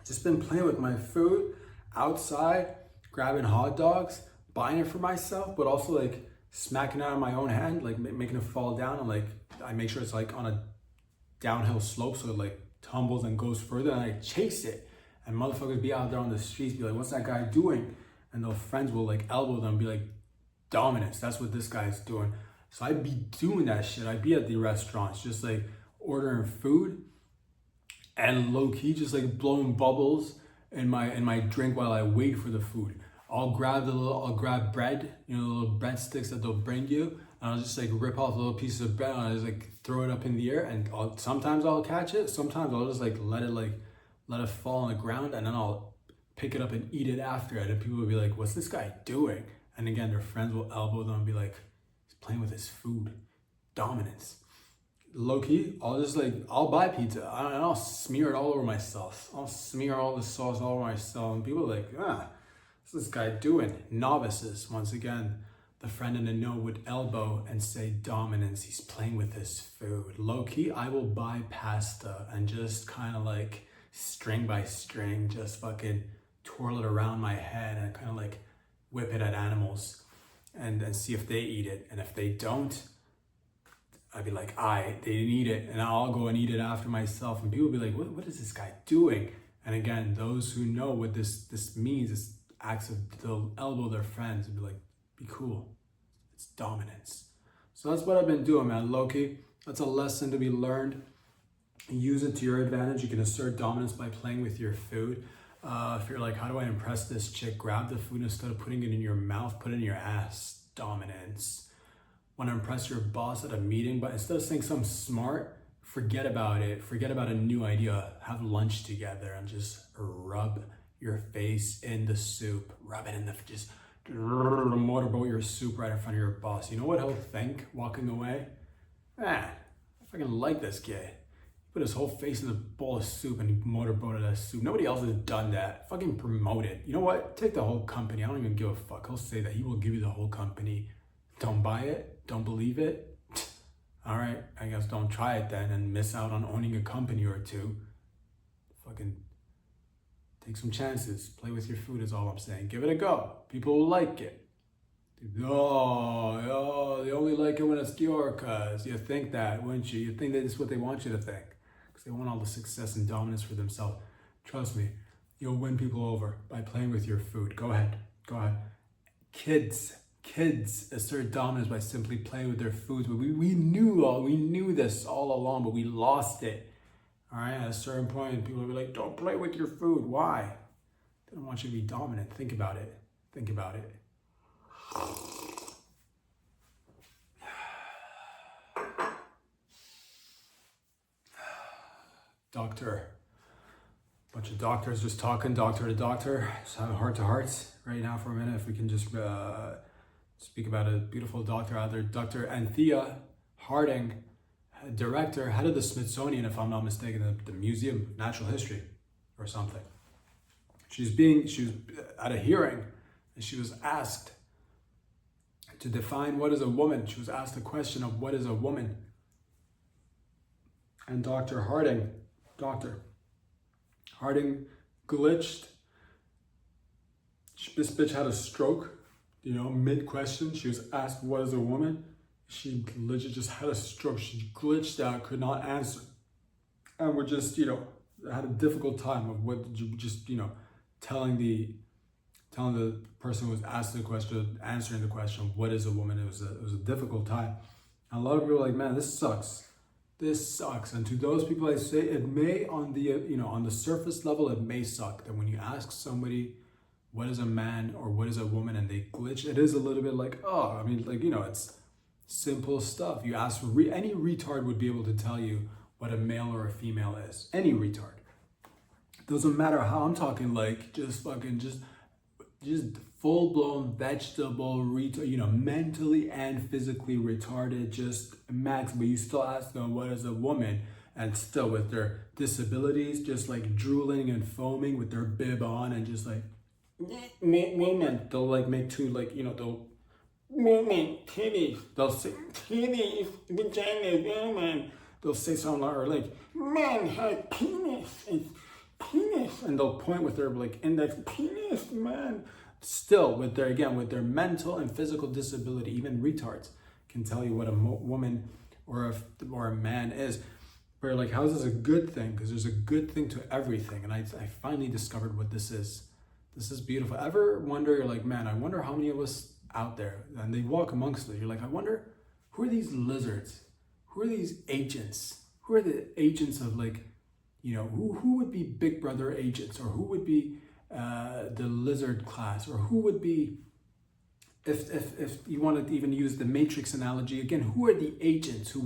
Just been playing with my food outside, grabbing hot dogs, buying it for myself, but also like smacking it out of my own hand, like making it fall down, and like I make sure it's like on a downhill slope so it like tumbles and goes further, and I chase it. And motherfuckers be out there on the streets, be like, what's that guy doing? And their friends will like elbow them, be like, dominance, that's what this guy's doing. So I'd be doing that shit. I'd be at the restaurants, just like ordering food and low key, just like blowing bubbles in my drink while I wait for the food. I'll grab bread, the little breadsticks that they'll bring you, and I'll just like rip off little pieces of bread and I'll just like throw it up in the air, and sometimes I'll catch it, sometimes I'll just like let it fall on the ground, and then I'll pick it up and eat it after it. And people will be like, what's this guy doing? And again, their friends will elbow them and be like, he's playing with his food. Dominance. Low key, I'll buy pizza and I'll smear it all over myself. I'll smear all the sauce all over myself, and people are like, what's this guy doing? Novices, once again, the friend in the know would elbow and say dominance. He's playing with his food. Low key, I will buy pasta and just kind of like string by string, just fucking twirl it around my head and kind of like whip it at animals and see if they eat it. And if they don't, I'd be like, they didn't eat it, and I'll go and eat it after myself. And people will be like, what is this guy doing? And again, those who know what this means, this acts of, they'll elbow their friends and be like, be cool. It's dominance. So that's what I've been doing, man. Low-key, that's a lesson to be learned. Use it to your advantage. You can assert dominance by playing with your food. If you're like, how do I impress this chick? Grab the food instead of putting it in your mouth, put it in your ass. Dominance. Want to impress your boss at a meeting, but instead of saying something smart, forget about it. Forget about a new idea. Have lunch together and just rub your face in the soup. Rub it in the, just motorboat your soup right in front of your boss. You know what he'll think walking away? Man, I fucking like this kid. Put his whole face in a bowl of soup and he motorboated that soup. Nobody else has done that. Fucking promote it. You know what? Take the whole company. I don't even give a fuck. He'll say that. He will give you the whole company. Don't buy it? Don't believe it? All right. I guess don't try it then and miss out on owning a company or two. Fucking take some chances. Play with your food is all I'm saying. Give it a go. People will like it. Oh, they only like it when it's your cuz. You think that, wouldn't you? You think that is what they want you to think. They want all the success and dominance for themselves. Trust me, you'll win people over by playing with your food. Go ahead. Kids assert dominance by simply playing with their foods. But we knew this all along, but we lost it. All right, at a certain point, people will be like, don't play with your food. Why? They don't want you to be dominant. Think about it. Doctor. Bunch of doctors just talking, doctor to doctor. Just having heart-to-hearts right now for a minute. If we can just speak about a beautiful doctor out there. Dr. Anthea Hartig, director, head of the Smithsonian, if I'm not mistaken, the Museum of Natural History or something. She was at a hearing and she was asked to define what is a woman. She was asked the question of what is a woman. And Dr. Hartig glitched. This bitch had a stroke, mid-question. She was asked, what is a woman? She legit just had a stroke. She glitched out, could not answer. And we're just, had a difficult time of what did you just, telling the person who was asked the question, answering the question, what is a woman? It was a difficult time. And a lot of people were like, man, this sucks. And to those people, I say it may on the surface level, it may suck that when you ask somebody what is a man or what is a woman and they glitch, it is a little bit like, it's simple stuff. You ask, any retard would be able to tell you what a male or a female is. Any retard. It doesn't matter how I'm talking, like just full-blown vegetable retard, mentally and physically retarded, just max, but you still ask them what is a woman, and still with their disabilities, just like drooling and foaming with their bib on and just like, women, they'll like make two, like, they'll, women, titties, they'll say, titties, vagina, woman, they'll say something like, men have penis, and they'll point with their like index, penis, man. Still, with their mental and physical disability, even retards can tell you what a woman or a man is. But you're like, how is this a good thing? Because there's a good thing to everything. And I finally discovered what this is. This is beautiful. Ever wonder, you're like, man, I wonder how many of us out there, and they walk amongst us, you're like, I wonder, who are these lizards? Who are these agents? Who are the agents of who would be Big Brother agents, or who would be the lizard class, or who would be, if you want to even use the Matrix analogy again, who are the agents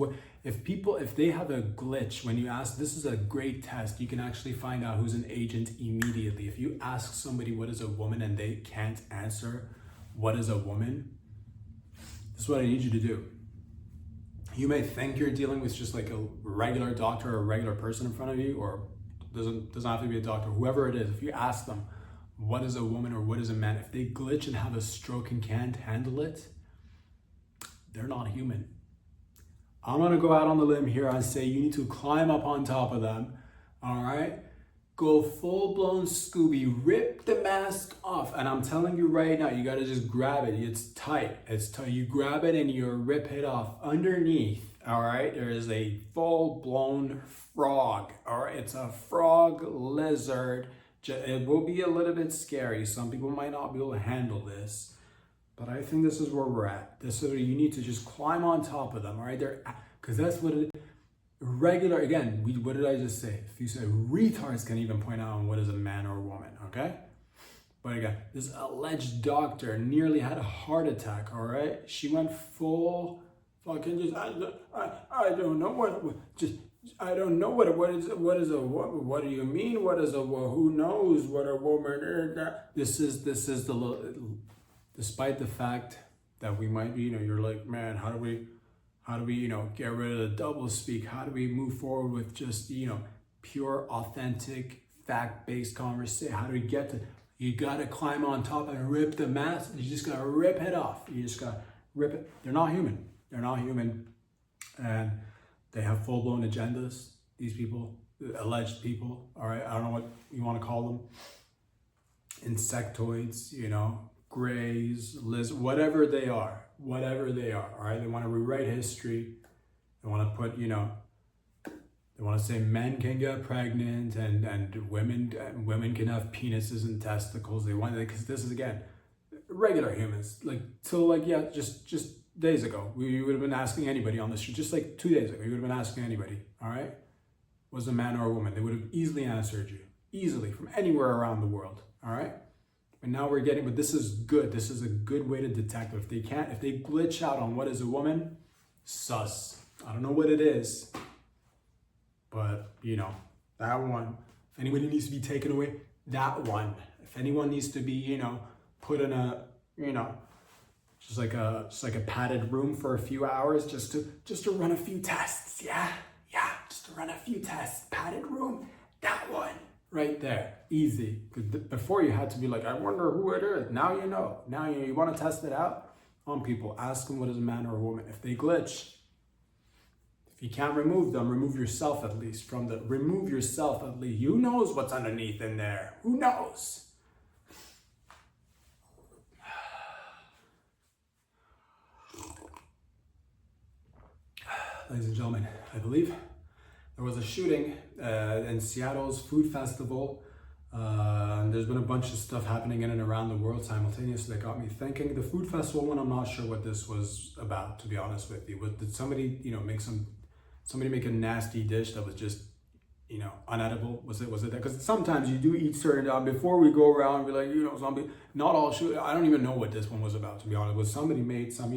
if they have a glitch, when you ask, this is a great test, you can actually find out who's an agent immediately. If you ask somebody what is a woman and they can't answer what is a woman, this is what I need you to do. You may think you're dealing with just like a regular doctor or a regular person in front of you, or doesn't have to be a doctor, whoever it is. If you ask them, what is a woman or what is a man? If they glitch and have a stroke and can't handle it, they're not human. I'm gonna go out on the limb here and say you need to climb up on top of them, all right? Go full-blown Scooby, rip the mask off. And I'm telling you right now, you gotta just grab it. It's tight. You grab it and you rip it off. Underneath, all right, there is a full-blown frog, all right? It's a frog lizard, It will be a little bit scary. Some people might not be able to handle this, but I think this is where we're at. This is where you need to just climb on top of them, all right? Because that's what it. Regular, again, what did I just say? If you say retards can even point out on what is a man or a woman, okay? But again, this alleged doctor nearly had a heart attack, all right? She went full fucking just, I don't know I don't know what do you mean? What is a, who knows what a woman is? This is despite the fact that we might be, you're like, man, how do we, get rid of the double speak? How do we move forward with just, pure, authentic, fact-based conversation? How do we get to, you gotta climb on top and rip the mask. You just gotta rip it off. You just gotta rip it. They're not human. They're not human. And they have full-blown agendas. These people, alleged people, all right? I don't know what you wanna call them. Insectoids, grays, whatever they are, all right? They want to rewrite history. They want to put, they want to say men can get pregnant and women can have penises and testicles. They want, because this is, again, regular humans. Just days ago, we would have been asking anybody on the street, just like 2 days ago, you would have been asking anybody, all right? Was a man or a woman? They would have easily answered you, easily, from anywhere around the world, all right? And now we're getting, but this is good. This is a good way to detect it. If they glitch out on what is a woman, sus. I don't know what it is, but that one, if anybody needs to be taken away, that one. If anyone needs to be, put in a, just like a padded room for a few hours, just to run a few tests. Yeah, just to run a few tests. Padded room, that one. Right there, easy. Before you had to be like, I wonder who it is. Now you know. Now you want to test it out on people. Ask them what is a man or a woman. If they glitch, if you can't remove them, remove yourself at least remove yourself at least. Who knows what's underneath in there? Who knows? Ladies and gentlemen, I believe there was a shooting in Seattle's food festival. There's been a bunch of stuff happening in and around the world simultaneously that got me thinking. The food festival one, I'm not sure what this was about, to be honest with you. Did somebody, make a nasty dish that was just, unedible? Was it that? Because sometimes you do eat certain, before we go around, be like, zombie, not all shoot. I don't even know what this one was about, to be honest. Was somebody made some,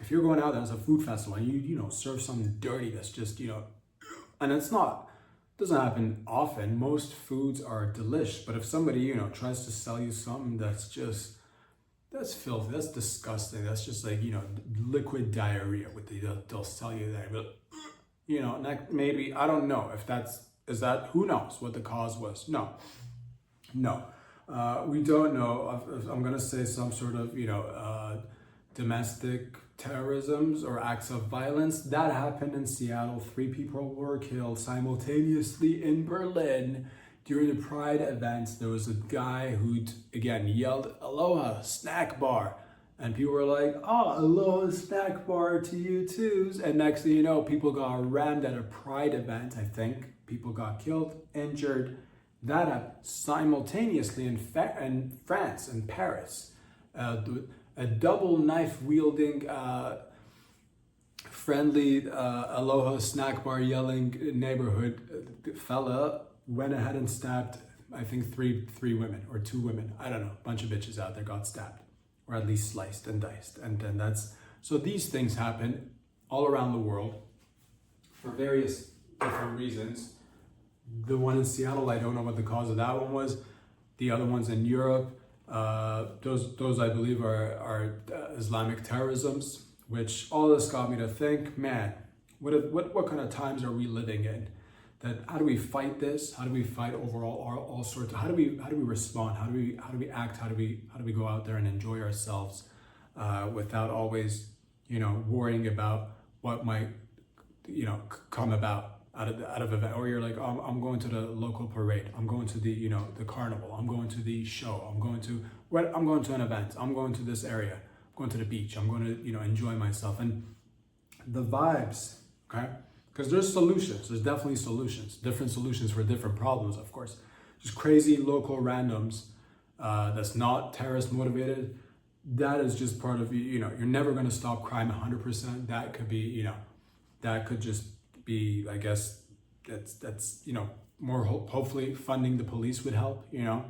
if you're going out there as a food festival and you serve something dirty that's just, and doesn't happen often. Most foods are delish, but if somebody, tries to sell you something that's filthy, that's disgusting, that's just like, liquid diarrhea, they'll sell you that, but, maybe, I don't know if who knows what the cause was. No, we don't know. I'm going to say some sort of, domestic terrorisms or acts of violence. That happened in Seattle. 3 people were killed simultaneously in Berlin during the Pride events. There was a guy who, again, yelled, "Aloha, snack bar." And people were like, "Oh, aloha, snack bar to you too." And next thing you know, people got rammed at a Pride event, I think. People got killed, injured. That happened simultaneously in France, in Paris. A double knife wielding, friendly aloha snack bar yelling neighborhood fella went ahead and stabbed, I think, three women or 2 women. I don't know, a bunch of bitches out there got stabbed, or at least sliced and diced. And then so these things happen all around the world for various different reasons. The one in Seattle, I don't know what the cause of that one was. The other ones in Europe, those I believe are Islamic terrorisms, which all this got me to think, man, what kind of times are we living in? That how do we fight this? How do we fight overall all sorts? How do we respond? How do we act? How do we go out there and enjoy ourselves without always worrying about what might come about out of event? Or you're like, oh, I'm going to the local parade, I'm going to the the carnival, I'm going to the show, I'm going to an event, I'm going to this area, I'm going to the beach, I'm going to enjoy myself. And the vibes, okay, because there's solutions, there's definitely solutions, different solutions for different problems, of course. just crazy local randoms that's not terrorist motivated, that is just part of, you know, you're never going to stop crime 100%. That could be, you know, that could just be, I guess, that's you know, more hopefully funding the police would help, you know,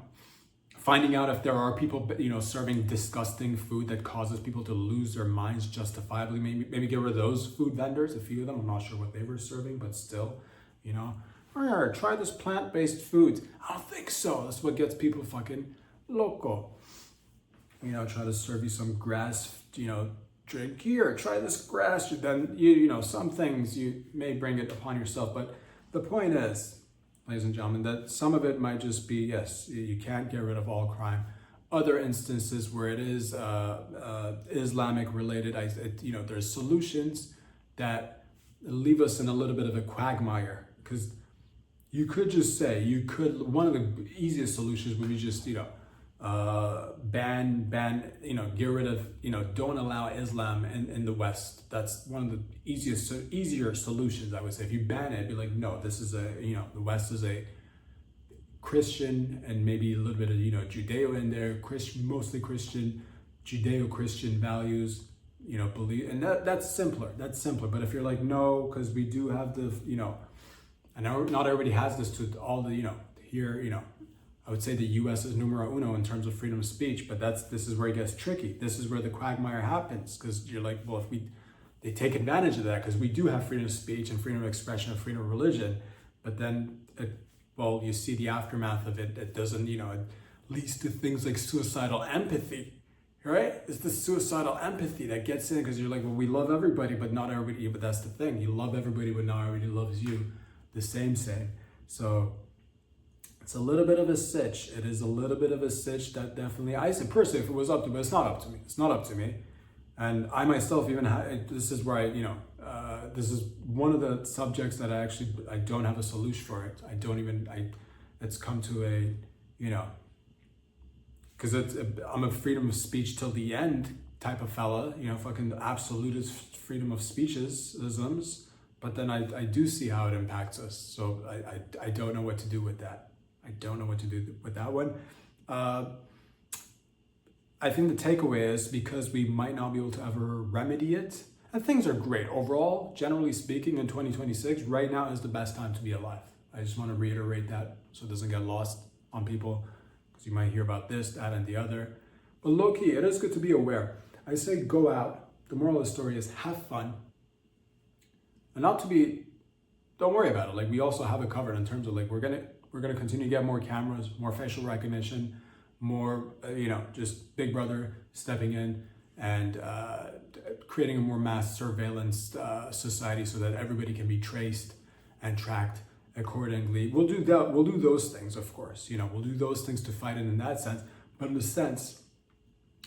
finding out if there are people, you know, serving disgusting food that causes people to lose their minds justifiably. Maybe get rid of those food vendors, a few of them. I'm not sure what they were serving, but still, you know, try this plant-based food. I don't think so. That's what gets people fucking loco. You know, try to serve you some grass, you know, drink here, try this grass. Then, you know, some things you may bring it upon yourself. But the point is, ladies and gentlemen, that some of it might just be, yes, you can't get rid of all crime. Other instances where it is Islamic related, you know, there's solutions that leave us in a little bit of a quagmire. Because you could just say, one of the easiest solutions would be just, you know, ban, you know, get rid of, you know, don't allow Islam in the West. That's one of the easier solutions, I would say. If you ban it, be like, no, this is you know, the West is a Christian and maybe a little bit of, you know, Judeo in there, mostly Christian, Judeo-Christian values, you know, believe, and that's simpler. But if you're like, no, because we do have the, you know, I know not everybody has this to all the, you know, here, you know, I would say the U.S. is numero uno in terms of freedom of speech, but this is where it gets tricky. This is where the quagmire happens, because you're like, well, if they take advantage of that, because we do have freedom of speech and freedom of expression and freedom of religion, but then, well, you see the aftermath of it. It doesn't, you know, it leads to things like suicidal empathy, right? It's the suicidal empathy that gets in, because you're like, well, we love everybody, but not everybody. But that's the thing. You love everybody, but not everybody loves you. The same. So it's a little bit of a sitch. It is a little bit of a sitch that definitely, I said personally, if it was up to me, it's not up to me. It's not up to me. And I myself even this is where I, you know, this is one of the subjects that I don't have a solution for it. It's come to a, you know, because I'm a freedom of speech till the end type of fella, you know, fucking absolutist freedom of speechisms. But then I do see how it impacts us. So I don't know what to do with that. I don't know what to do with that one. I think the takeaway is, because we might not be able to ever remedy it, and things are great overall, generally speaking, in 2026, right now is the best time to be alive. I just want to reiterate that so it doesn't get lost on people, because you might hear about this, that, and the other. But low key, it is good to be aware. I say go out. The moral of the story is have fun. And don't worry about it. Like, we also have it covered in terms of, like, we're gonna continue to get more cameras, more facial recognition, more, you know, just Big Brother stepping in and creating a more mass surveillance society so that everybody can be traced and tracked accordingly. We'll do that. We'll do those things, of course. You know, we'll do those things to fight it in that sense. But in the sense,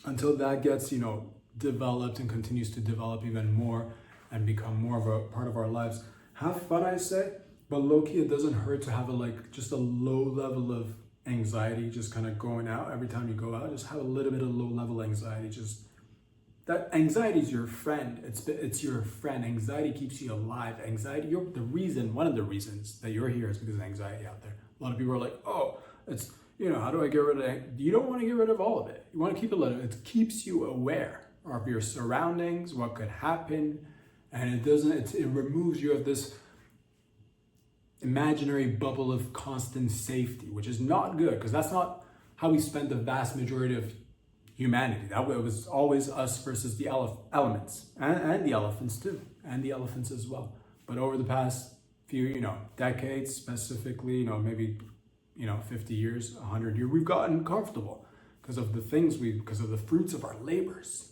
until that gets, you know, developed and continues to develop even more and become more of a part of our lives, have fun, I say. But low-key, it doesn't hurt to have just a low level of anxiety, just kind of going out every time you go out. Just have a little bit of low-level anxiety. Just that anxiety is your friend. It's your friend. Anxiety keeps you alive. Anxiety, one of the reasons that you're here is because of anxiety out there. A lot of people are like, oh, it's, you know, how do I get rid of it? You don't want to get rid of all of it. You want to keep it little. It keeps you aware of your surroundings, what could happen, and it removes you of this imaginary bubble of constant safety, which is not good, because that's not how we spend the vast majority of humanity. That way, it was always us versus the elements, and the elephants too, and the elephants as well. But over the past few, you know, decades, specifically, you know, maybe, you know, 50 years, 100 years, we've gotten comfortable because of the fruits of our labors.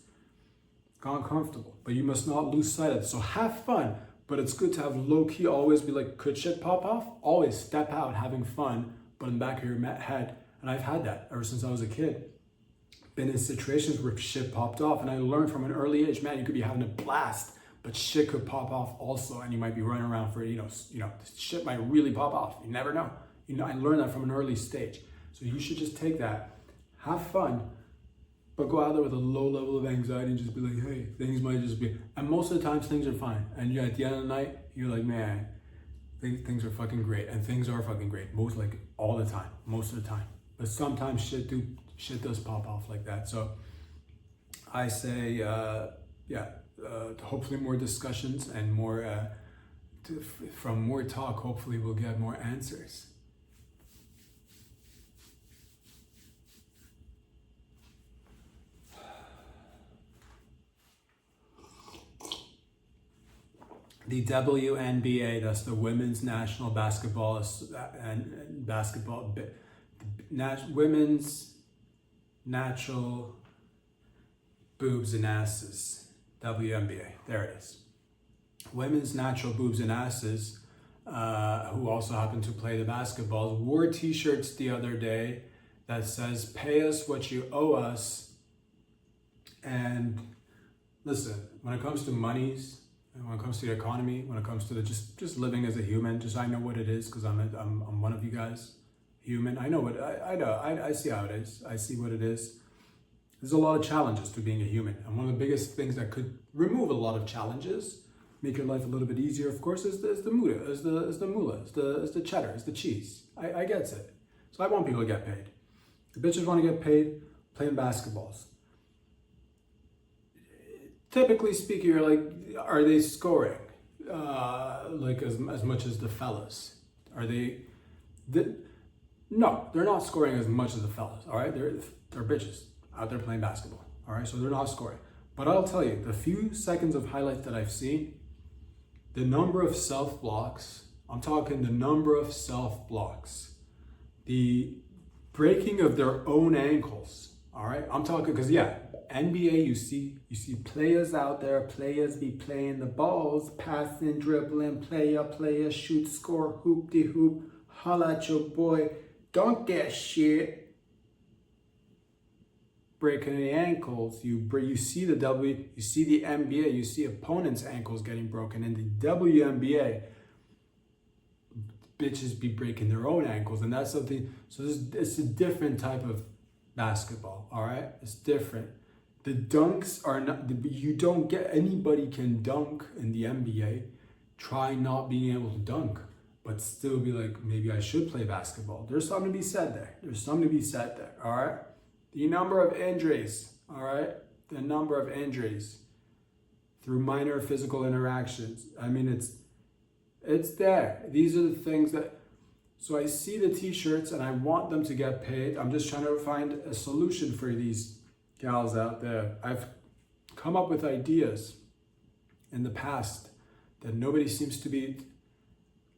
Gone comfortable, but you must not lose sight of it. So have fun. But it's good to have low-key, always be like, could shit pop off? Always step out, having fun, but in the back of your head. And I've had that ever since I was a kid. Been in situations where shit popped off, and I learned from an early age, man, you could be having a blast, but shit could pop off also, and you might be running around for, you know, shit might really pop off. You never know. You know, I learned that from an early stage. So you should just take that, have fun, but go out there with a low level of anxiety and just be like, hey, things might just be, and most of the times things are fine. And at the end of the night, you're like, man, things are fucking great, and things are fucking great, most like all the time, most of the time. But sometimes shit does pop off like that. So I say, hopefully more discussions and more, from more talk, hopefully we'll get more answers. The WNBA, that's the Women's National Basketball and Basketball, Women's Natural Boobs and Asses, WNBA, there it is. Women's Natural Boobs and Asses, who also happen to play the basketballs, wore t-shirts the other day that says, pay us what you owe us. And listen, when it comes to monies, and when it comes to the economy, when it comes to the just living as a human, I know what it is because I'm one of you guys, human. I know what I know. I see how it is. I see what it is. There's a lot of challenges to being a human, and one of the biggest things that could remove a lot of challenges, make your life a little bit easier, of course, is the moolah, is the cheddar, is the cheese. I get it. So I want people to get paid. The bitches want to get paid playing basketballs. Typically speaking, you're like, are they scoring like as much as the fellas? Are they? No, they're not scoring as much as the fellas. All right, they're bitches out there playing basketball. All right, so they're not scoring. But I'll tell you, the few seconds of highlights that I've seen, the number of self blocks. I'm talking the number of self blocks, the breaking of their own ankles. All right, I'm talking because NBA, you see players out there, players be playing the balls, passing, dribbling, player, shoot, score, hoop-de-hoop, holla at your boy, don't get shit. Breaking the ankles, you see the NBA, you see opponents' ankles getting broken. In the WNBA, bitches be breaking their own ankles, and that's something, so it's a different type of basketball, all right? It's different. The dunks are not, you don't get, anybody can dunk in the NBA. Try not being able to dunk, but still be like, maybe I should play basketball. There's something to be said there. All right? The number of injuries, all right? The number of injuries through minor physical interactions. I mean, it's there. These are the things that, so I see the t-shirts and I want them to get paid. I'm just trying to find a solution for these gals out there. I've come up with ideas in the past that nobody seems to be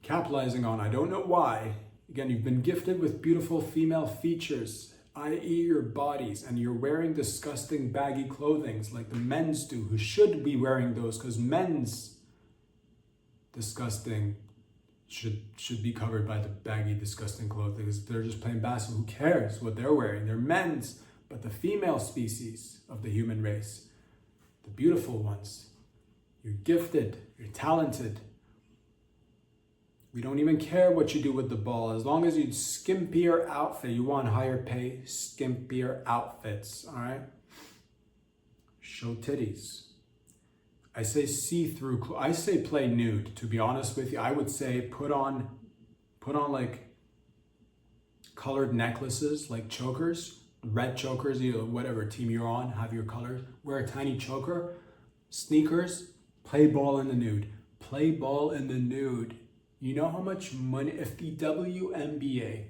capitalizing on. I don't know why. Again, you've been gifted with beautiful female features, i.e. your bodies, and you're wearing disgusting baggy clothing like the men's do, who should be wearing those, because men's disgusting should be covered by the baggy, disgusting clothing. They're just playing basketball. Who cares what they're wearing? They're men's. But the female species of the human race, the beautiful ones, you're gifted, you're talented. We don't even care what you do with the ball. As long as you skimpier outfit, you want higher pay, skimpier outfits, all right? Show titties. I say see-through, I say play nude, to be honest with you. I would say put on like colored necklaces, like chokers, red chokers, whatever team you're on, have your colors, wear a tiny choker, sneakers, play ball in the nude. Play ball in the nude. You know how much money, if the WNBA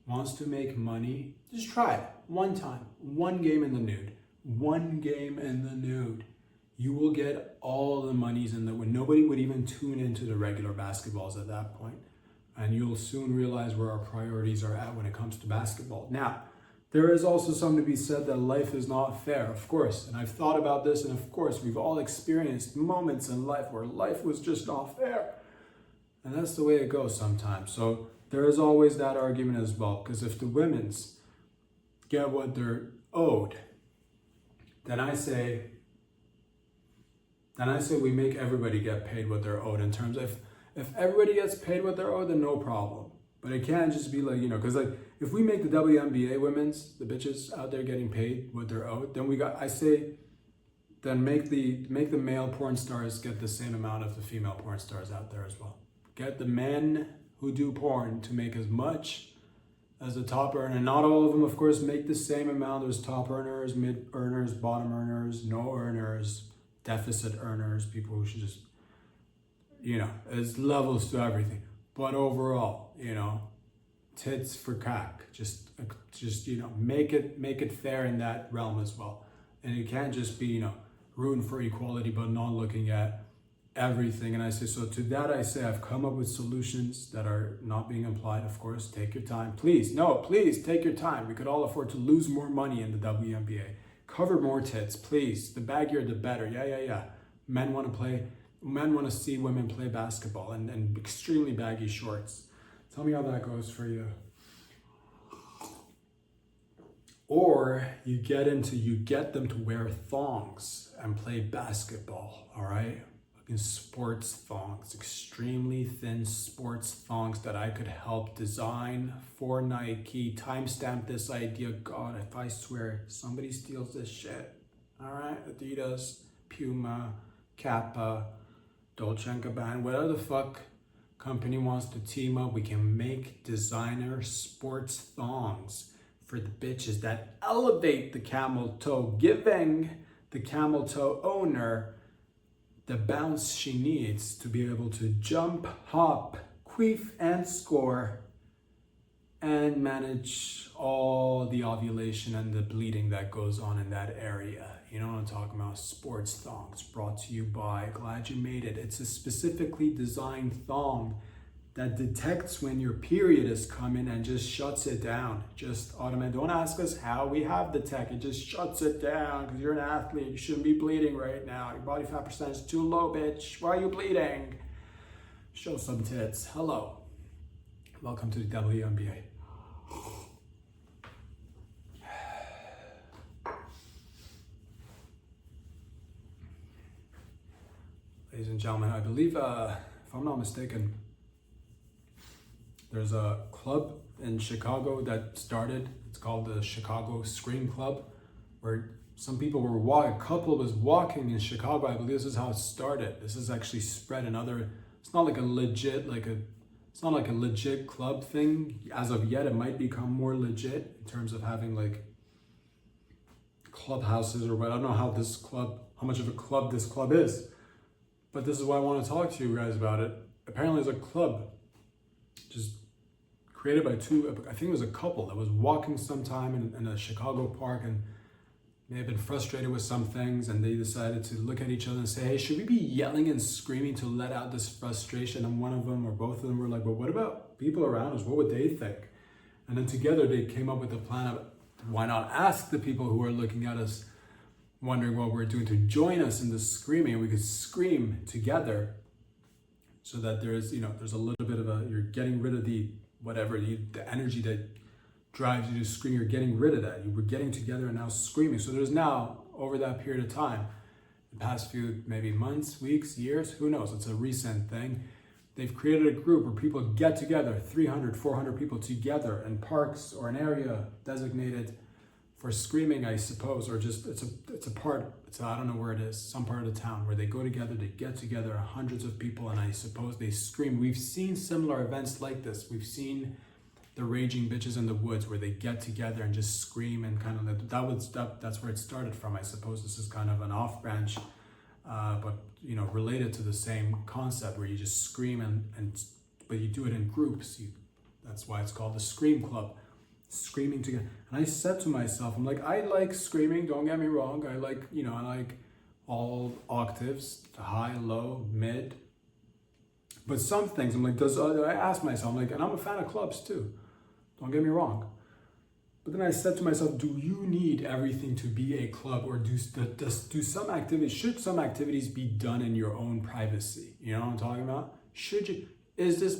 wants to make money, just try it one time, one game in the nude, you will get all the monies in when nobody would even tune into the regular basketballs at that point. And you'll soon realize where our priorities are at when it comes to basketball. Now, there is also something to be said that life is not fair, of course. And I've thought about this, and of course, we've all experienced moments in life where life was just not fair. And that's the way it goes sometimes. So there is always that argument as well, because if the women's get what they're owed, then I say we make everybody get paid what they're owed, in terms of, if everybody gets paid what they're owed, then no problem. But it can't just be like, because like, if we make the WNBA women's, the bitches out there getting paid what they're owed, then then make the male porn stars get the same amount of the female porn stars out there as well. Get the men who do porn to make as much as the top earner. Not all of them, of course, make the same amount. There's top earners, mid earners, bottom earners, no earners, deficit earners, people who should just, there's levels to everything. But overall, tits for cack. Just make it fair in that realm as well. And it can't just be, rooting for equality, but not looking at everything. And I say, so to that I say, I've come up with solutions that are not being applied. Of course, take your time. Please take your time. We could all afford to lose more money in the WNBA. Cover more tits, please. The baggier, the better. Yeah. Men want to see women play basketball and extremely baggy shorts. Tell me how that goes for you. Or you get them to wear thongs and play basketball, all right? In sports thongs, extremely thin sports thongs that I could help design for Nike. Timestamp this idea. God, if I swear somebody steals this shit, all right? Adidas, Puma, Kappa, Dolce & Gabbana, whatever the fuck company wants to team up, we can make designer sports thongs for the bitches that elevate the camel toe, giving the camel toe owner the bounce she needs to be able to jump, hop, queef, and score, and manage all the ovulation and the bleeding that goes on in that area. You know what I'm talking about? Sports thongs, brought to you by Gladyamadeit. It's a specifically designed thong that detects when your period is coming and just shuts it down. Just automatic. Don't ask us how. We have the tech. It just shuts it down because you're an athlete. You shouldn't be bleeding right now. Your body fat percentage is too low, bitch. Why are you bleeding? Show some tits. Hello. Welcome to the WNBA. Ladies and gentlemen, I believe, if I'm not mistaken, there's a club in Chicago that started. It's called the Chicago Scream Club, where some people were a couple was walking in Chicago. I believe this is how it started. This is actually spread in other. It's not like a legit It's not like a legit club thing as of yet. It might become more legit in terms of having like clubhouses or what. I don't know how much of a club this club is, but this is why I want to talk to you guys about it. Apparently, there's a club just created by I think it was a couple that was walking sometime in a Chicago park and may have been frustrated with some things, and they decided to look at each other and say, hey, should we be yelling and screaming to let out this frustration? And one of them or both of them were like, but what about people around us? What would they think? And then together they came up with a plan of why not ask the people who are looking at us, wondering what we're doing, to join us in the screaming. We could scream together so that there's a little bit of you're getting rid of the energy that drives you to scream. You're getting rid of that. You were getting together and now screaming. So there's now, over that period of time, the past few maybe months, weeks, years, who knows, it's a recent thing, they've created a group where people get together, 300, 400 people together in parks or an area designated for screaming, I suppose, or just it's I don't know where it is, some part of the town where they go together, they get together, hundreds of people, and I suppose they scream. We've seen similar events like this. We've seen the Raging Bitches in the Woods where they get together and just scream, and kind of that's where it started from. I suppose this is kind of an off branch, but related to the same concept where you just scream but you do it in groups. That's why it's called the Scream Club. Screaming together. And I said to myself, I'm like, I like screaming, don't get me wrong. I like all octaves, high, low, mid. But some things, I'm like, I asked myself, I'm like, and I'm a fan of clubs too, don't get me wrong. But then I said to myself, do you need everything to be a club, or should some activities be done in your own privacy? You know what I'm talking about?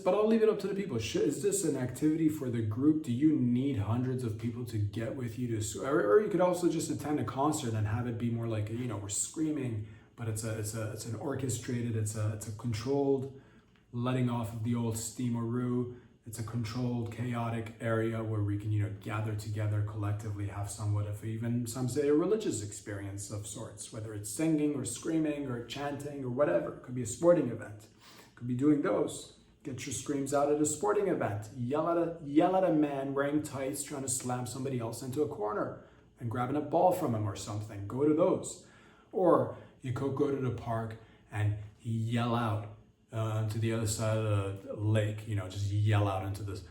But I'll leave it up to the people. Is this an activity for the group? Do you need hundreds of people to get with you or you could also just attend a concert and have it be more like, we're screaming, but it's an orchestrated, it's a controlled letting off of the old steamaroo. It's a controlled, chaotic area where we can, gather together collectively, have somewhat of even, some say, a religious experience of sorts, whether it's singing or screaming or chanting or whatever. It could be a sporting event. It could be doing those. Get your screams out at a sporting event. Yell at a man wearing tights trying to slam somebody else into a corner and grabbing a ball from him or something. Go to those. Or you could go to the park and yell out to the other side of the lake, just yell out into this.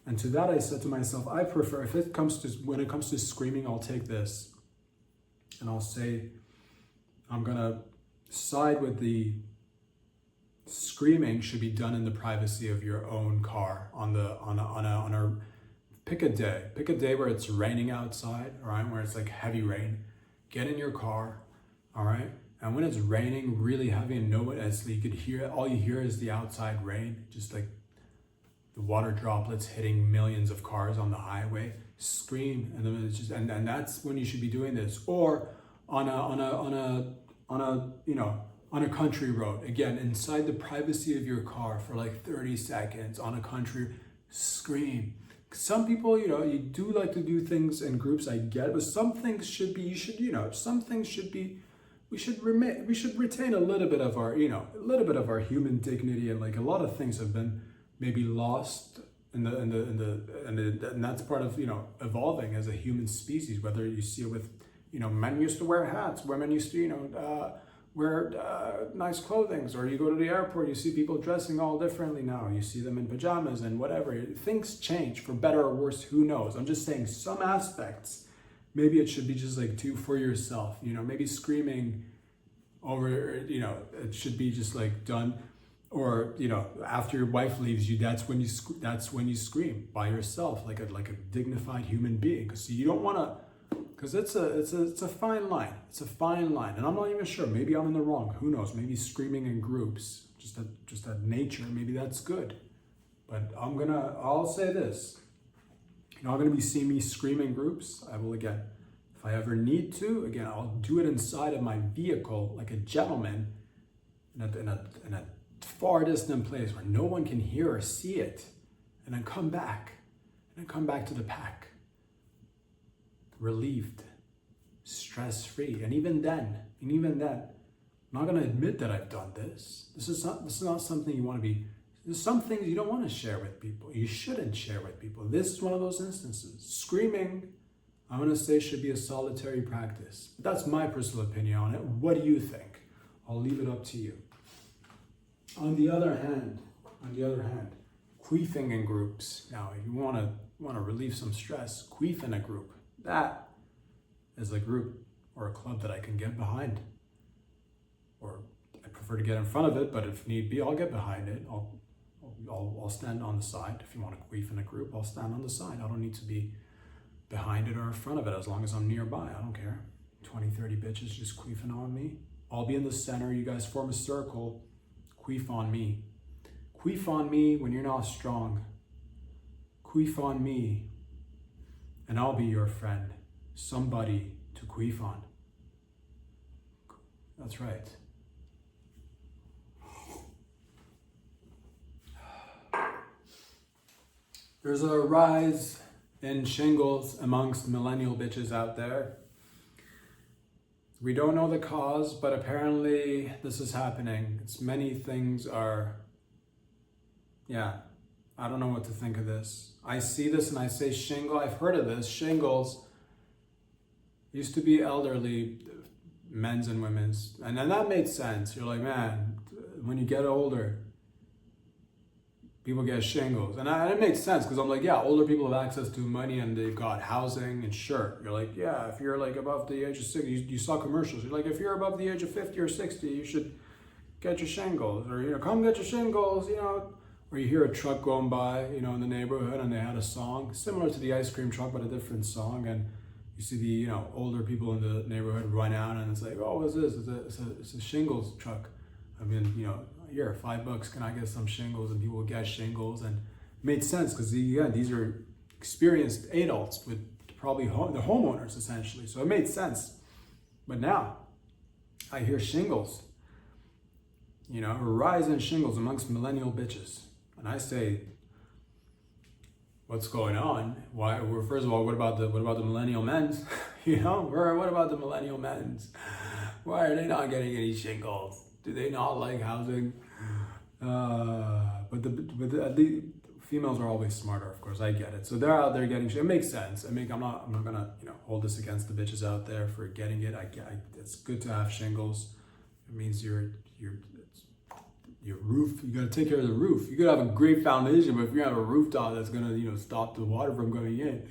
And to that I said to myself, I prefer, when it comes to screaming, I'll take this. And I'll say, I'm gonna side with the screaming should be done in the privacy of your own car pick a day where it's raining outside, all right, where it's like heavy rain. Get in your car, all right, and when it's raining really heavy and you could hear, all you hear is the outside rain, just like the water droplets hitting millions of cars on the highway. Scream, and then it's just and that's when you should be doing this. Or on a country road, again, inside the privacy of your car for like 30 seconds on a country, scream. Some people, you do like to do things in groups, I get it, but some things should be, we should retain a little bit of our human dignity, and like a lot of things have been maybe lost and that's part of, evolving as a human species, whether you see it with, men used to wear hats, women used to, wear nice clothing, or you go to the airport, you see people dressing all differently now. You see them in pajamas and whatever. Things change for better or worse, who knows? I'm just saying some aspects, maybe it should be just like for yourself, maybe screaming over, it should be just like done, or, after your wife leaves you, that's when you scream by yourself, like a dignified human being. Because you don't want to, because it's a fine line. It's a fine line, and I'm not even sure. Maybe I'm in the wrong. Who knows? Maybe screaming in groups, just at nature. Maybe that's good. But I'll say this. You're not gonna be seeing me scream in groups. I will again, if I ever need to, again, I'll do it inside of my vehicle like a gentleman, in a far distant place where no one can hear or see it, and then come back to the pack. Relieved, stress-free, and even then, I'm not going to admit that I've done this. This is not something you want to be. There's some things you don't want to share with people. You shouldn't share with people. This is one of those instances. Screaming, I'm going to say, should be a solitary practice. But that's my personal opinion on it. What do you think? I'll leave it up to you. On the other hand, queefing in groups. Now, if you want to relieve some stress, queef in a group. That is a group or a club that I can get behind. Or I prefer to get in front of it, but if need be, I'll get behind it. I'll stand on the side. If you want to queef in a group, I'll stand on the side. I don't need to be behind it or in front of it, as long as I'm nearby. I don't care. 20, 30 bitches just queefing on me. I'll be in the center. You guys form a circle. Queef on me. Queef on me when you're not strong. Queef on me. And I'll be your friend, somebody to queef on. That's right. There's a rise in shingles amongst millennial bitches out there. We don't know the cause, but apparently this is happening. Many things are, I don't know what to think of this. I see this and I say shingle. I've heard of this. Shingles used to be elderly, men's and women's. And then that made sense. You're like, man, when you get older, people get shingles. And it makes sense because I'm like, older people have access to money and they've got housing and sure. You're like, if you're like above the age of 60, you saw commercials. You're like, if you're above the age of 50 or 60, you should get your shingles. Or, come get your shingles, Or you hear a truck going by, in the neighborhood and they had a song similar to the ice cream truck, but a different song. And you see the, older people in the neighborhood run out and it's like, oh, what's this? It's a shingles truck. I mean, here, $5, can I get some shingles? And people would get shingles, and it made sense because these are experienced adults with probably the homeowners essentially. So it made sense. But now I hear shingles, a rise in shingles amongst millennial bitches. And I say, what's going on? Why? Well, first of all, what about the millennial men's? What about the millennial men's? Why are they not getting any shingles? Do they not like housing? the females are always smarter, of course. I get it. So they're out there getting shit. It makes sense. I mean, I'm not gonna hold this against the bitches out there for getting it. It's good to have shingles. It means your roof. You gotta take care of the roof. You could have a great foundation, but if you have a rooftop that's gonna stop the water from going in,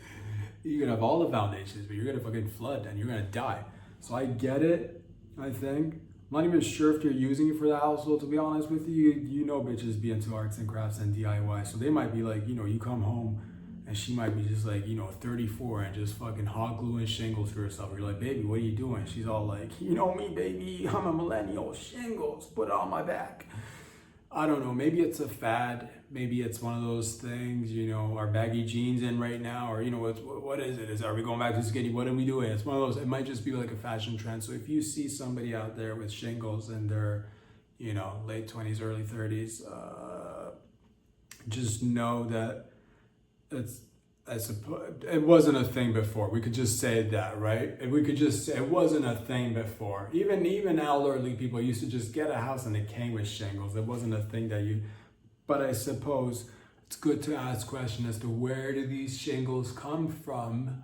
you could have all the foundations, but you're gonna fucking flood and you're gonna die. So I get it. I think. I'm not even sure if you're using it for the household, to be honest with you. You know bitches be into arts and crafts and DIY. So they might be like, you come home and she might be just like, 34 and just fucking hot gluing shingles to herself. You're like, baby, what are you doing? She's all like, you know me, baby, I'm a millennial, shingles, put it on my back. I don't know, maybe it's a fad. Maybe it's one of those things, our baggy jeans in right now, or what is it? Are we going back to skinny? What are we doing? It's one of those, it might just be like a fashion trend. So if you see somebody out there with shingles in their, late 20s, early 30s, just know that it wasn't a thing before. We could just say that, right? And we could just say it wasn't a thing before. Even elderly people used to just get a house and it came with shingles. It wasn't a thing but I suppose it's good to ask questions as to where do these shingles come from?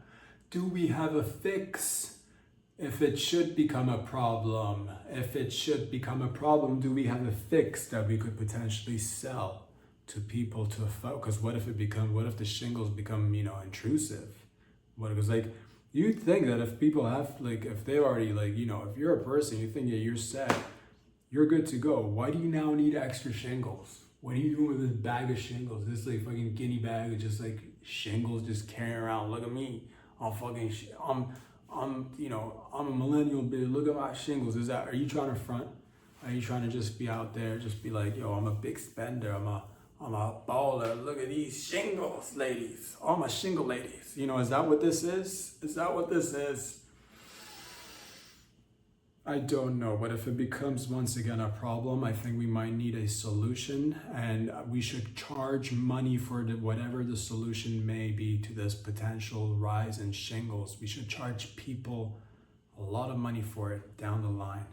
Do we have a fix? If it should become a problem, do we have a fix that we could potentially sell to people because what if the shingles become, intrusive? Because you'd think that if people have, if they already, if you're a person, you think that you're set, you're good to go. Why do you now need extra shingles? What are you doing with this bag of shingles? This fucking guinea bag of just shingles just carrying around. Look at me. I'm a millennial bitch. Look at my shingles. Are you trying to front? Are you trying to just be out there, just be like, yo, I'm a big spender. I'm a baller. Look at these shingles, ladies. All my shingle ladies. Is that what this is? I don't know, but if it becomes once again a problem, I think we might need a solution, and we should charge money for whatever the solution may be to this potential rise in shingles. We should charge people a lot of money for it down the line.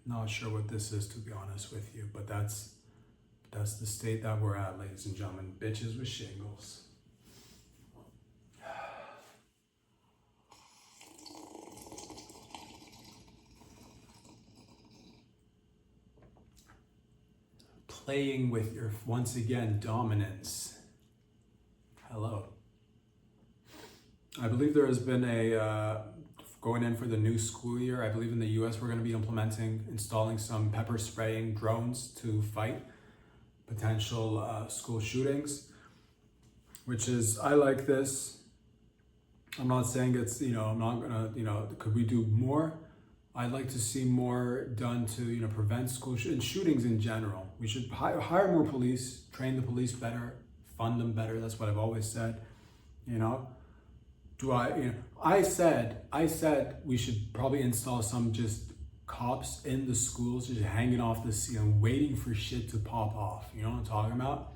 Not sure what this is, to be honest with you, but that's the state that we're at, ladies and gentlemen. Bitches with shingles. Playing with your, once again, dominance. Hello. I believe there has been going in for the new school year, I believe in the US we're going to be installing some pepper spraying drones to fight potential school shootings, which is, I like this. I'm not saying it's, I'm not gonna, could we do more? I'd like to see more done to, prevent school shootings in general. We should hire more police, train the police better, fund them better. That's what I've always said. I said we should probably install some just cops in the schools, just hanging off the ceiling, waiting for shit to pop off. You know what I'm talking about?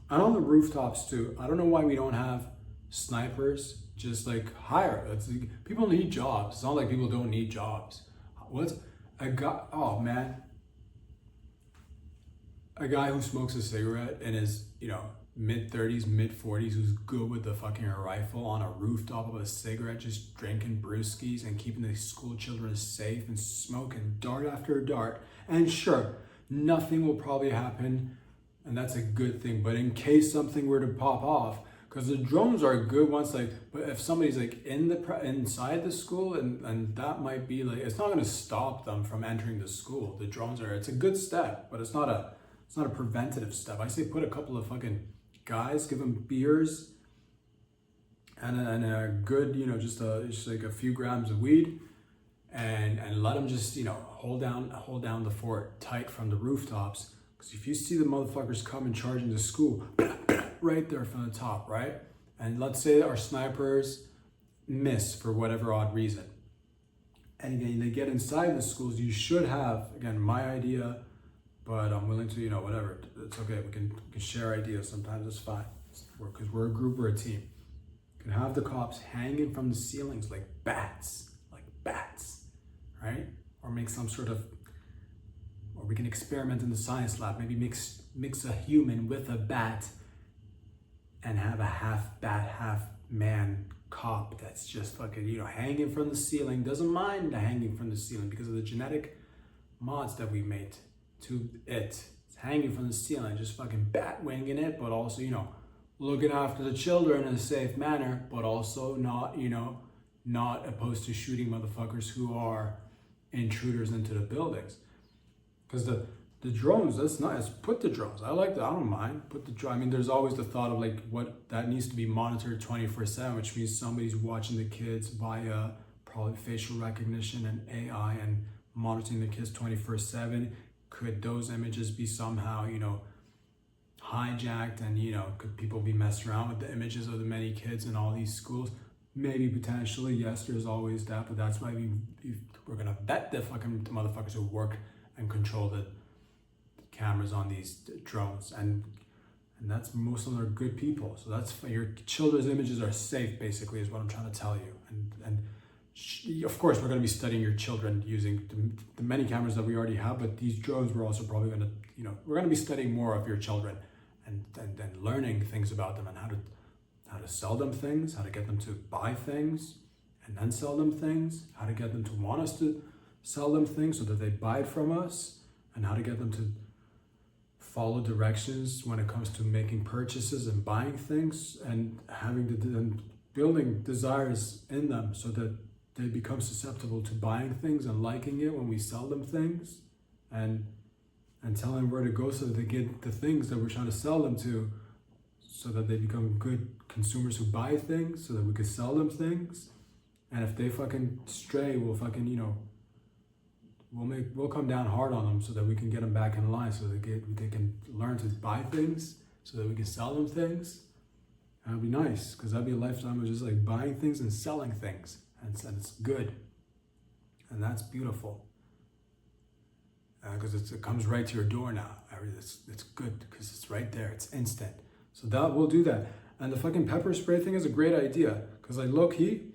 And on the rooftops too. I don't know why we don't have snipers. Just hire. People need jobs. It's not like people don't need jobs. What's a guy? Oh man, a guy who smokes a cigarette in his mid-30s, mid-40s, who's good with the fucking rifle on a rooftop of a cigarette, just drinking brewskis and keeping the school children safe and smoking dart after dart. And sure, nothing will probably happen, and that's a good thing. But in case something were to pop off. Because the drones are good once, but if somebody's inside the school, and that might be it's not going to stop them from entering the school. The drones it's a good step, but it's not a preventative step. I say put a couple of fucking guys, give them beers, and a good, just a few grams of weed, and let them just, hold down the fort tight from the rooftops. Because if you see the motherfuckers coming charging the school, right there from the top, right? And let's say our snipers miss for whatever odd reason. And again, they get inside the schools, you should have, again, my idea, but I'm willing to, whatever. It's okay, we can share ideas sometimes, it's fine. Because we're a group, we're a team. You can have the cops hanging from the ceilings like bats, right? Or make some sort of, or we can experiment in the science lab, maybe mix a human with a bat and have a half bat, half man cop that's just fucking, hanging from the ceiling, doesn't mind hanging from the ceiling because of the genetic mods that we made to it. It's hanging from the ceiling, just fucking bat winging it, but also, looking after the children in a safe manner, but also not opposed to shooting motherfuckers who are intruders into the buildings. Because the drones, that's nice. Put the drones. I like that. I don't mind. Put the drone. I mean, there's always the thought of like what that needs to be monitored 24/7, which means somebody's watching the kids via probably facial recognition and AI and monitoring the kids 24/7. Could those images be somehow, hijacked and, could people be messed around with the images of the many kids in all these schools? Maybe potentially, yes, there's always that, but that's why we're gonna vet the fucking motherfuckers who work and control the cameras on these drones, and that's, most of them are good people. So that's, your children's images are safe, basically, is what I'm trying to tell you. And of course, we're going to be studying your children using the many cameras that we already have, but these drones, we're also probably going to, we're going to be studying more of your children and then learning things about them and how to sell them things, how to get them to buy things and then sell them things, how to get them to want us to sell them things so that they buy it from us, and how to get them to follow directions when it comes to making purchases and buying things, and and building desires in them so that they become susceptible to buying things and liking it when we sell them things, and telling them where to go so that they get the things that we're trying to sell them to, so that they become good consumers who buy things so that we could sell them things. And if they fucking stray, we'll fucking, we'll come down hard on them so that we can get them back in line, so they can learn to buy things so that we can sell them things. And it'd be nice, because that'd be a lifetime of just like buying things and selling things, and it's good, and that's beautiful, because it comes right to your door now. It's good because it's right there, it's instant. So that we'll do that. And the fucking pepper spray thing is a great idea, because like low key,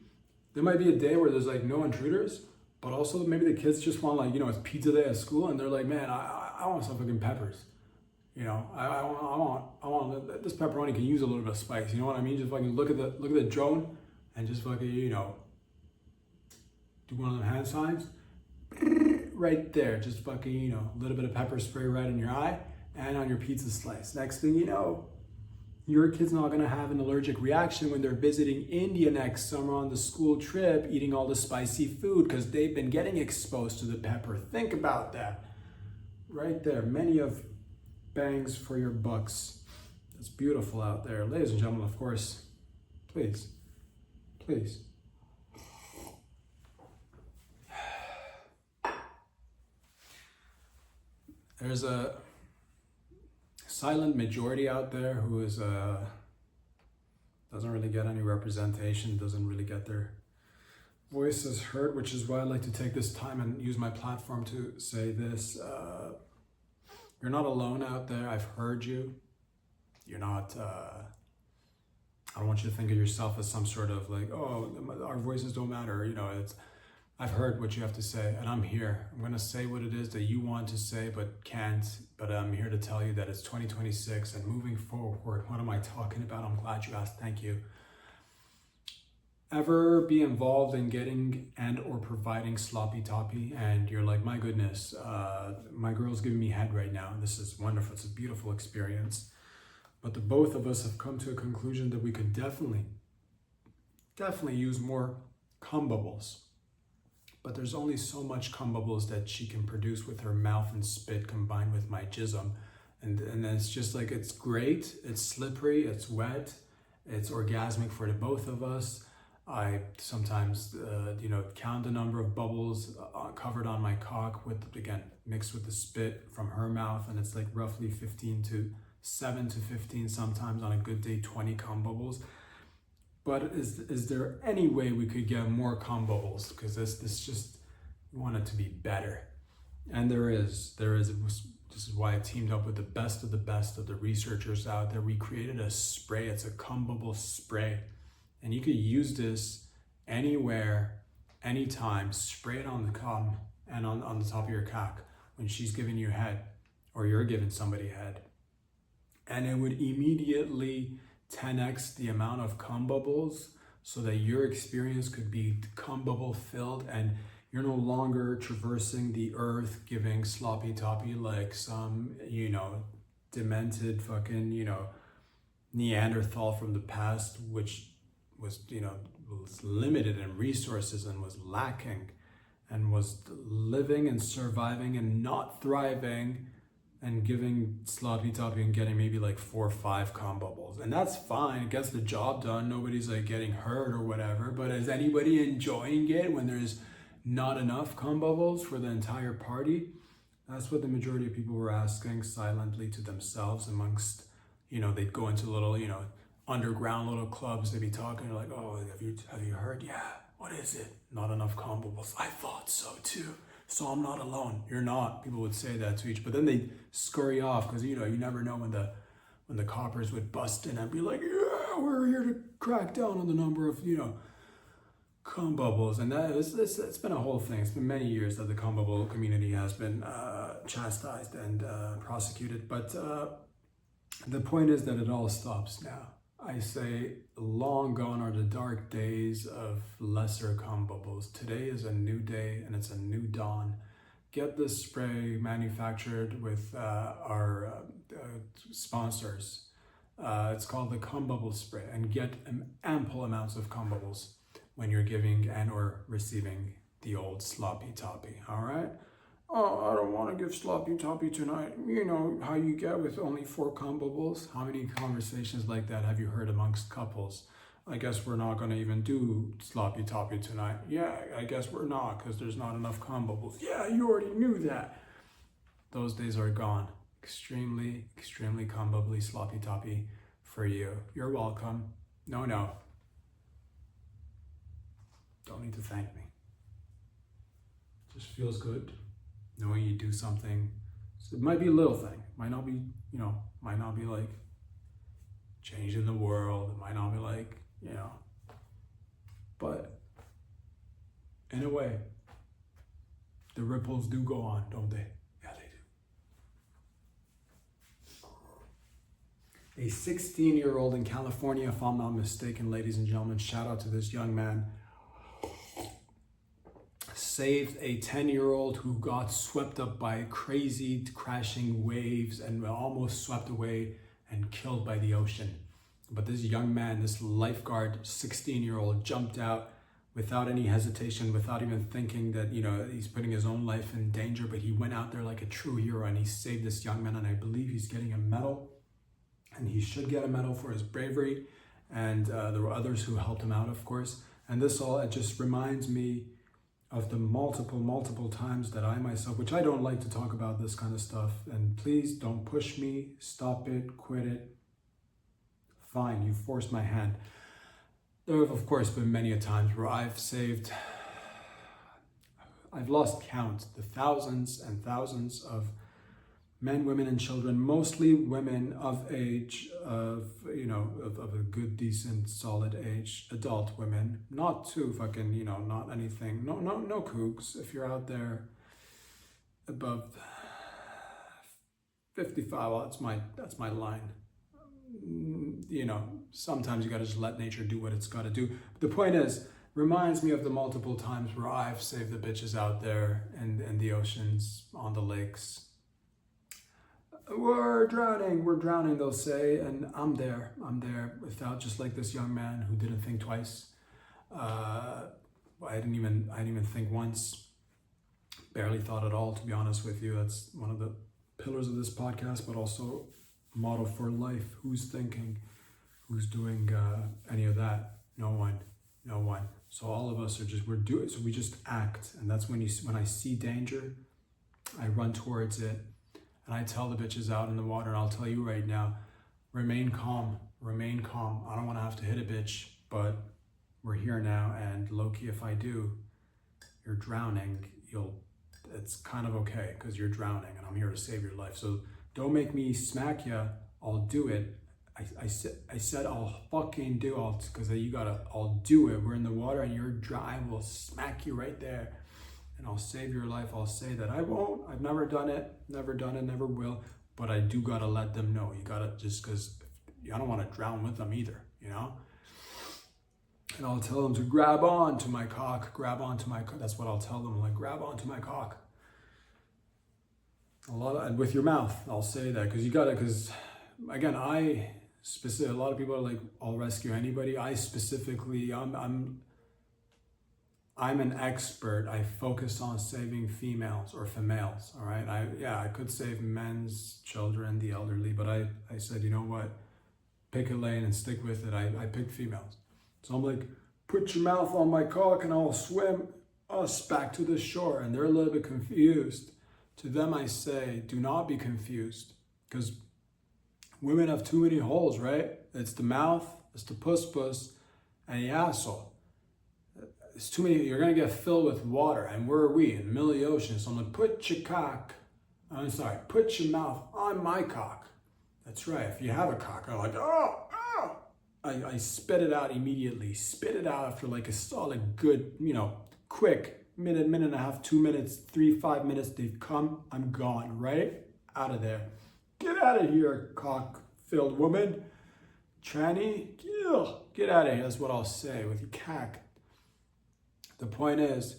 there might be a day where there's like no intruders, but also maybe the kids just want, like, it's pizza day at school, and they're like, man, I want some fucking peppers. I want this pepperoni can use a little bit of spice. You know what I mean? Just fucking look at the drone and just fucking, do one of the hand signs right there. Just fucking, a little bit of pepper spray right in your eye and on your pizza slice. Next thing you know, your kid's not gonna have an allergic reaction when they're visiting India next summer on the school trip, eating all the spicy food because they've been getting exposed to the pepper. Think about that. Right there, many of bangs for your bucks. It's beautiful out there. Ladies and gentlemen, of course, please. There's a silent majority out there who is doesn't really get any representation, doesn't really get their voices heard, which is why I like to take this time and use my platform to say this. You're not alone out there. I've heard you. You're not, I don't want you to think of yourself as some sort of like, oh, our voices don't matter. I've heard what you have to say, and I'm here. I'm gonna say what it is that you want to say but can't, but I'm here to tell you that it's 2026 and moving forward. What am I talking about? I'm glad you asked, thank you. Ever be involved in getting and or providing sloppy toppy, and you're like, my goodness, my girl's giving me head right now. This is wonderful, it's a beautiful experience. But the both of us have come to a conclusion that we could definitely use more cum bubbles. But there's only so much cum bubbles that she can produce with her mouth and spit combined with my jism. And then it's just like, it's great, it's slippery, it's wet, it's orgasmic for the both of us. I sometimes, count the number of bubbles covered on my cock mixed with the spit from her mouth. And it's like roughly 7 to 15, sometimes on a good day, 20 cum bubbles. But is there any way we could get more cum bubbles? Because this just, we want it to be better. And there is. This is why I teamed up with the best of the researchers out there. We created a spray. It's a cum bubble spray. And you could use this anywhere, anytime. Spray it on the cum and on the top of your cock. when she's giving you head, or you're giving somebody head. And it would immediately 10x the amount of cum bubbles, so that your experience could be cum bubble filled, and you're no longer traversing the earth giving sloppy toppy like some, demented fucking, Neanderthal from the past, which was, was limited in resources and was lacking and was living and surviving and not thriving and giving sloppy toppy and getting maybe like 4 or 5 cum bubbles. And that's fine, it gets the job done, nobody's like getting hurt or whatever, but is anybody enjoying it when there's not enough cum bubbles for the entire party? That's what the majority of people were asking silently to themselves amongst, they'd go into little, underground little clubs, they'd be talking, like, oh, have you heard? Yeah, what is it? Not enough cum bubbles. I thought so too. So I'm not alone. You're not. People would say that to each, but then they scurry off because you never know when the coppers would bust in and be like, yeah, we're here to crack down on the number of cum bubbles. And it's been a whole thing. It's been many years that the cum bubble community has been chastised and prosecuted. But the point is that it all stops now. I say long gone are the dark days of lesser cum bubbles. Today is a new day and it's a new dawn. Get this spray manufactured with our sponsors. It's called the cum bubble spray, and get ample amounts of cum bubbles when you're giving and or receiving the old sloppy toppy, all right? Oh, I don't want to give sloppy toppy tonight. You know how you get with only 4 cum bubbles? How many conversations like that have you heard amongst couples? I guess we're not going to even do sloppy toppy tonight. Yeah, I guess we're not because there's not enough cum bubbles. Yeah, you already knew that. Those days are gone. Extremely, extremely cum bubbly sloppy toppy for you. You're welcome. No. Don't need to thank me. Just feels good knowing you do something. So it might be a little thing. Might not be, might not be like changing the world. It might not be like, but in a way, the ripples do go on, don't they? Yeah, they do. A 16-year-old in California, if I'm not mistaken, ladies and gentlemen, shout out to this young man, saved a 10-year-old who got swept up by crazy crashing waves and almost swept away and killed by the ocean. But this young man, this lifeguard, 16-year-old, jumped out without any hesitation, without even thinking that, he's putting his own life in danger, but he went out there like a true hero and he saved this young man, and I believe he's getting a medal, and he should get a medal for his bravery. And there were others who helped him out, of course. And it just reminds me of the multiple times that I myself, which I don't like to talk about this kind of stuff, and please don't push me, stop it, quit it. Fine, you forced my hand. There have, of course, been many a times where I've lost count, the thousands and thousands of men, women, and children, mostly women of age, of a good, decent, solid age, adult women, not too fucking, not anything, no kooks. If you're out there above 55, well, that's my line. Sometimes you gotta just let nature do what it's gotta do. But the point is, reminds me of the multiple times where I've saved the bitches out there in the oceans, on the lakes. We're drowning, they'll say, and I'm there without, just like this young man who didn't think twice. I didn't even think once, barely thought at all, to be honest with you. That's one of the pillars of this podcast, but also motto for life. Who's thinking? Who's doing any of that? No one. So all of us so we just act, and that's when I see danger, I run towards it. And I tell the bitches out in the water, and I'll tell you right now, remain calm. I don't want to have to hit a bitch, but we're here now, and low-key, if I do, you're drowning, it's kind of okay, because you're drowning, and I'm here to save your life. So don't make me smack you. I'll do it. I said I'll fucking do it, because I'll do it. We're in the water, and you're dry. I will smack you right there. and I'll save your life. I'll say that I won't. I've never done it, never will. But I do gotta let them know. You gotta, just because I don't want to drown with them either, you know? And I'll tell them to grab on to my cock, grab onto my cock. That's what I'll tell them, like, grab onto my cock. And with your mouth, I'll say that, because you gotta, because again, a lot of people are like, I'll rescue anybody. I specifically, I'm an expert. I focus on saving females or females, all right? I could save men's, children, the elderly, but I said, you know what? Pick a lane and stick with it. I picked females. So I'm like, put your mouth on my cock and I'll swim us back to the shore. And they're a little bit confused. To them, I say, do not be confused, because women have too many holes, right? It's the mouth, it's the puss, and the asshole. It's too many. You're gonna get filled with water, and where are we? In the middle of the ocean. So I'm like, put your mouth on my cock. That's right. If you have a cock, I'm like, oh. I spit it out immediately. Spit it out after like a solid, good, quick minute and a half, 2 minutes, 5 minutes. They've come. I'm gone. Right out of there. Get out of here, cock-filled woman. Tranny, get out of here. That's what I'll say with your cock. The point is,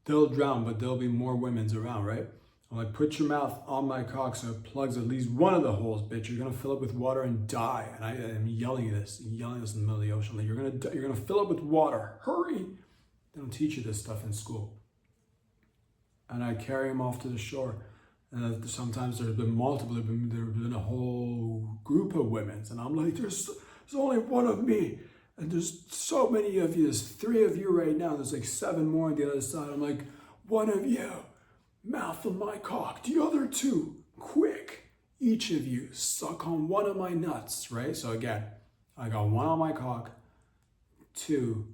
they'll drown, but there'll be more women's around, right? I'm like, put your mouth on my cock so it plugs at least one of the holes, bitch. You're gonna fill it with water and die. And I'm yelling this in the middle of the ocean. Like, you're gonna fill it with water. Hurry! They don't teach you this stuff in school. And I carry him off to the shore. And sometimes there's been multiple. There's been a whole group of women, and I'm like, there's only one of me. And there's so many of you. There's 3 of you right now. There's like 7 more on the other side. I'm like, one of you, mouth on my cock. The other 2, quick. Each of you, suck on one of my nuts, right? So again, I got 1 on my cock, 2,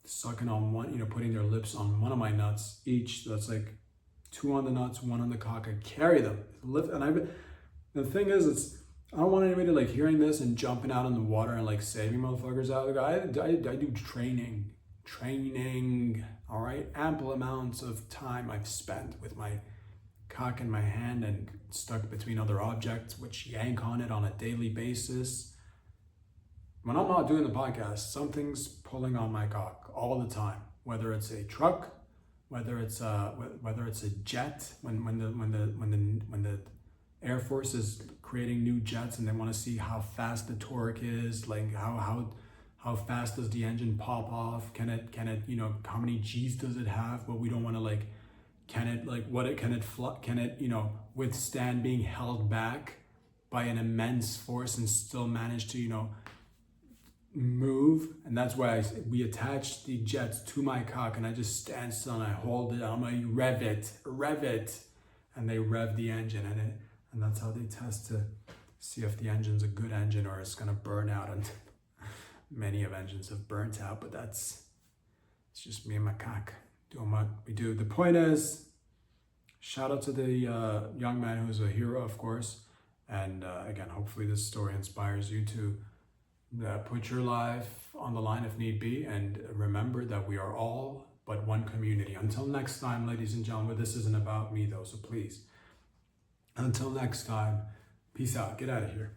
sucking on one, putting their lips on one of my nuts each. So that's like 2 on the nuts, 1 on the cock. I carry them. The thing is, I don't want anybody like hearing this and jumping out in the water and like saving motherfuckers out. Like, I do training, all right? Ample amounts of time I've spent with my cock in my hand and stuck between other objects, which yank on it on a daily basis. When I'm not doing the podcast, something's pulling on my cock all the time, whether it's a truck, whether it's a jet, when the Air Force is creating new jets and they want to see how fast the torque is, like how fast does the engine pop off? Can it how many G's does it have? But we don't want to can it withstand being held back by an immense force and still manage to move? And that's why we attach the jets to my cock, and I just stand still and I hold it. I'm like, rev it, and they rev the engine, and that's how they test to see if the engine's a good engine or it's gonna burn out. And many of engines have burnt out, but it's just me and my cock doing what we do. The point is, shout out to the young man who's a hero, of course. And again, hopefully this story inspires you to put your life on the line if need be, and remember that we are all but one community. Until next time, ladies and gentlemen, this isn't about me though, so please, until next time, peace out. Get out of here.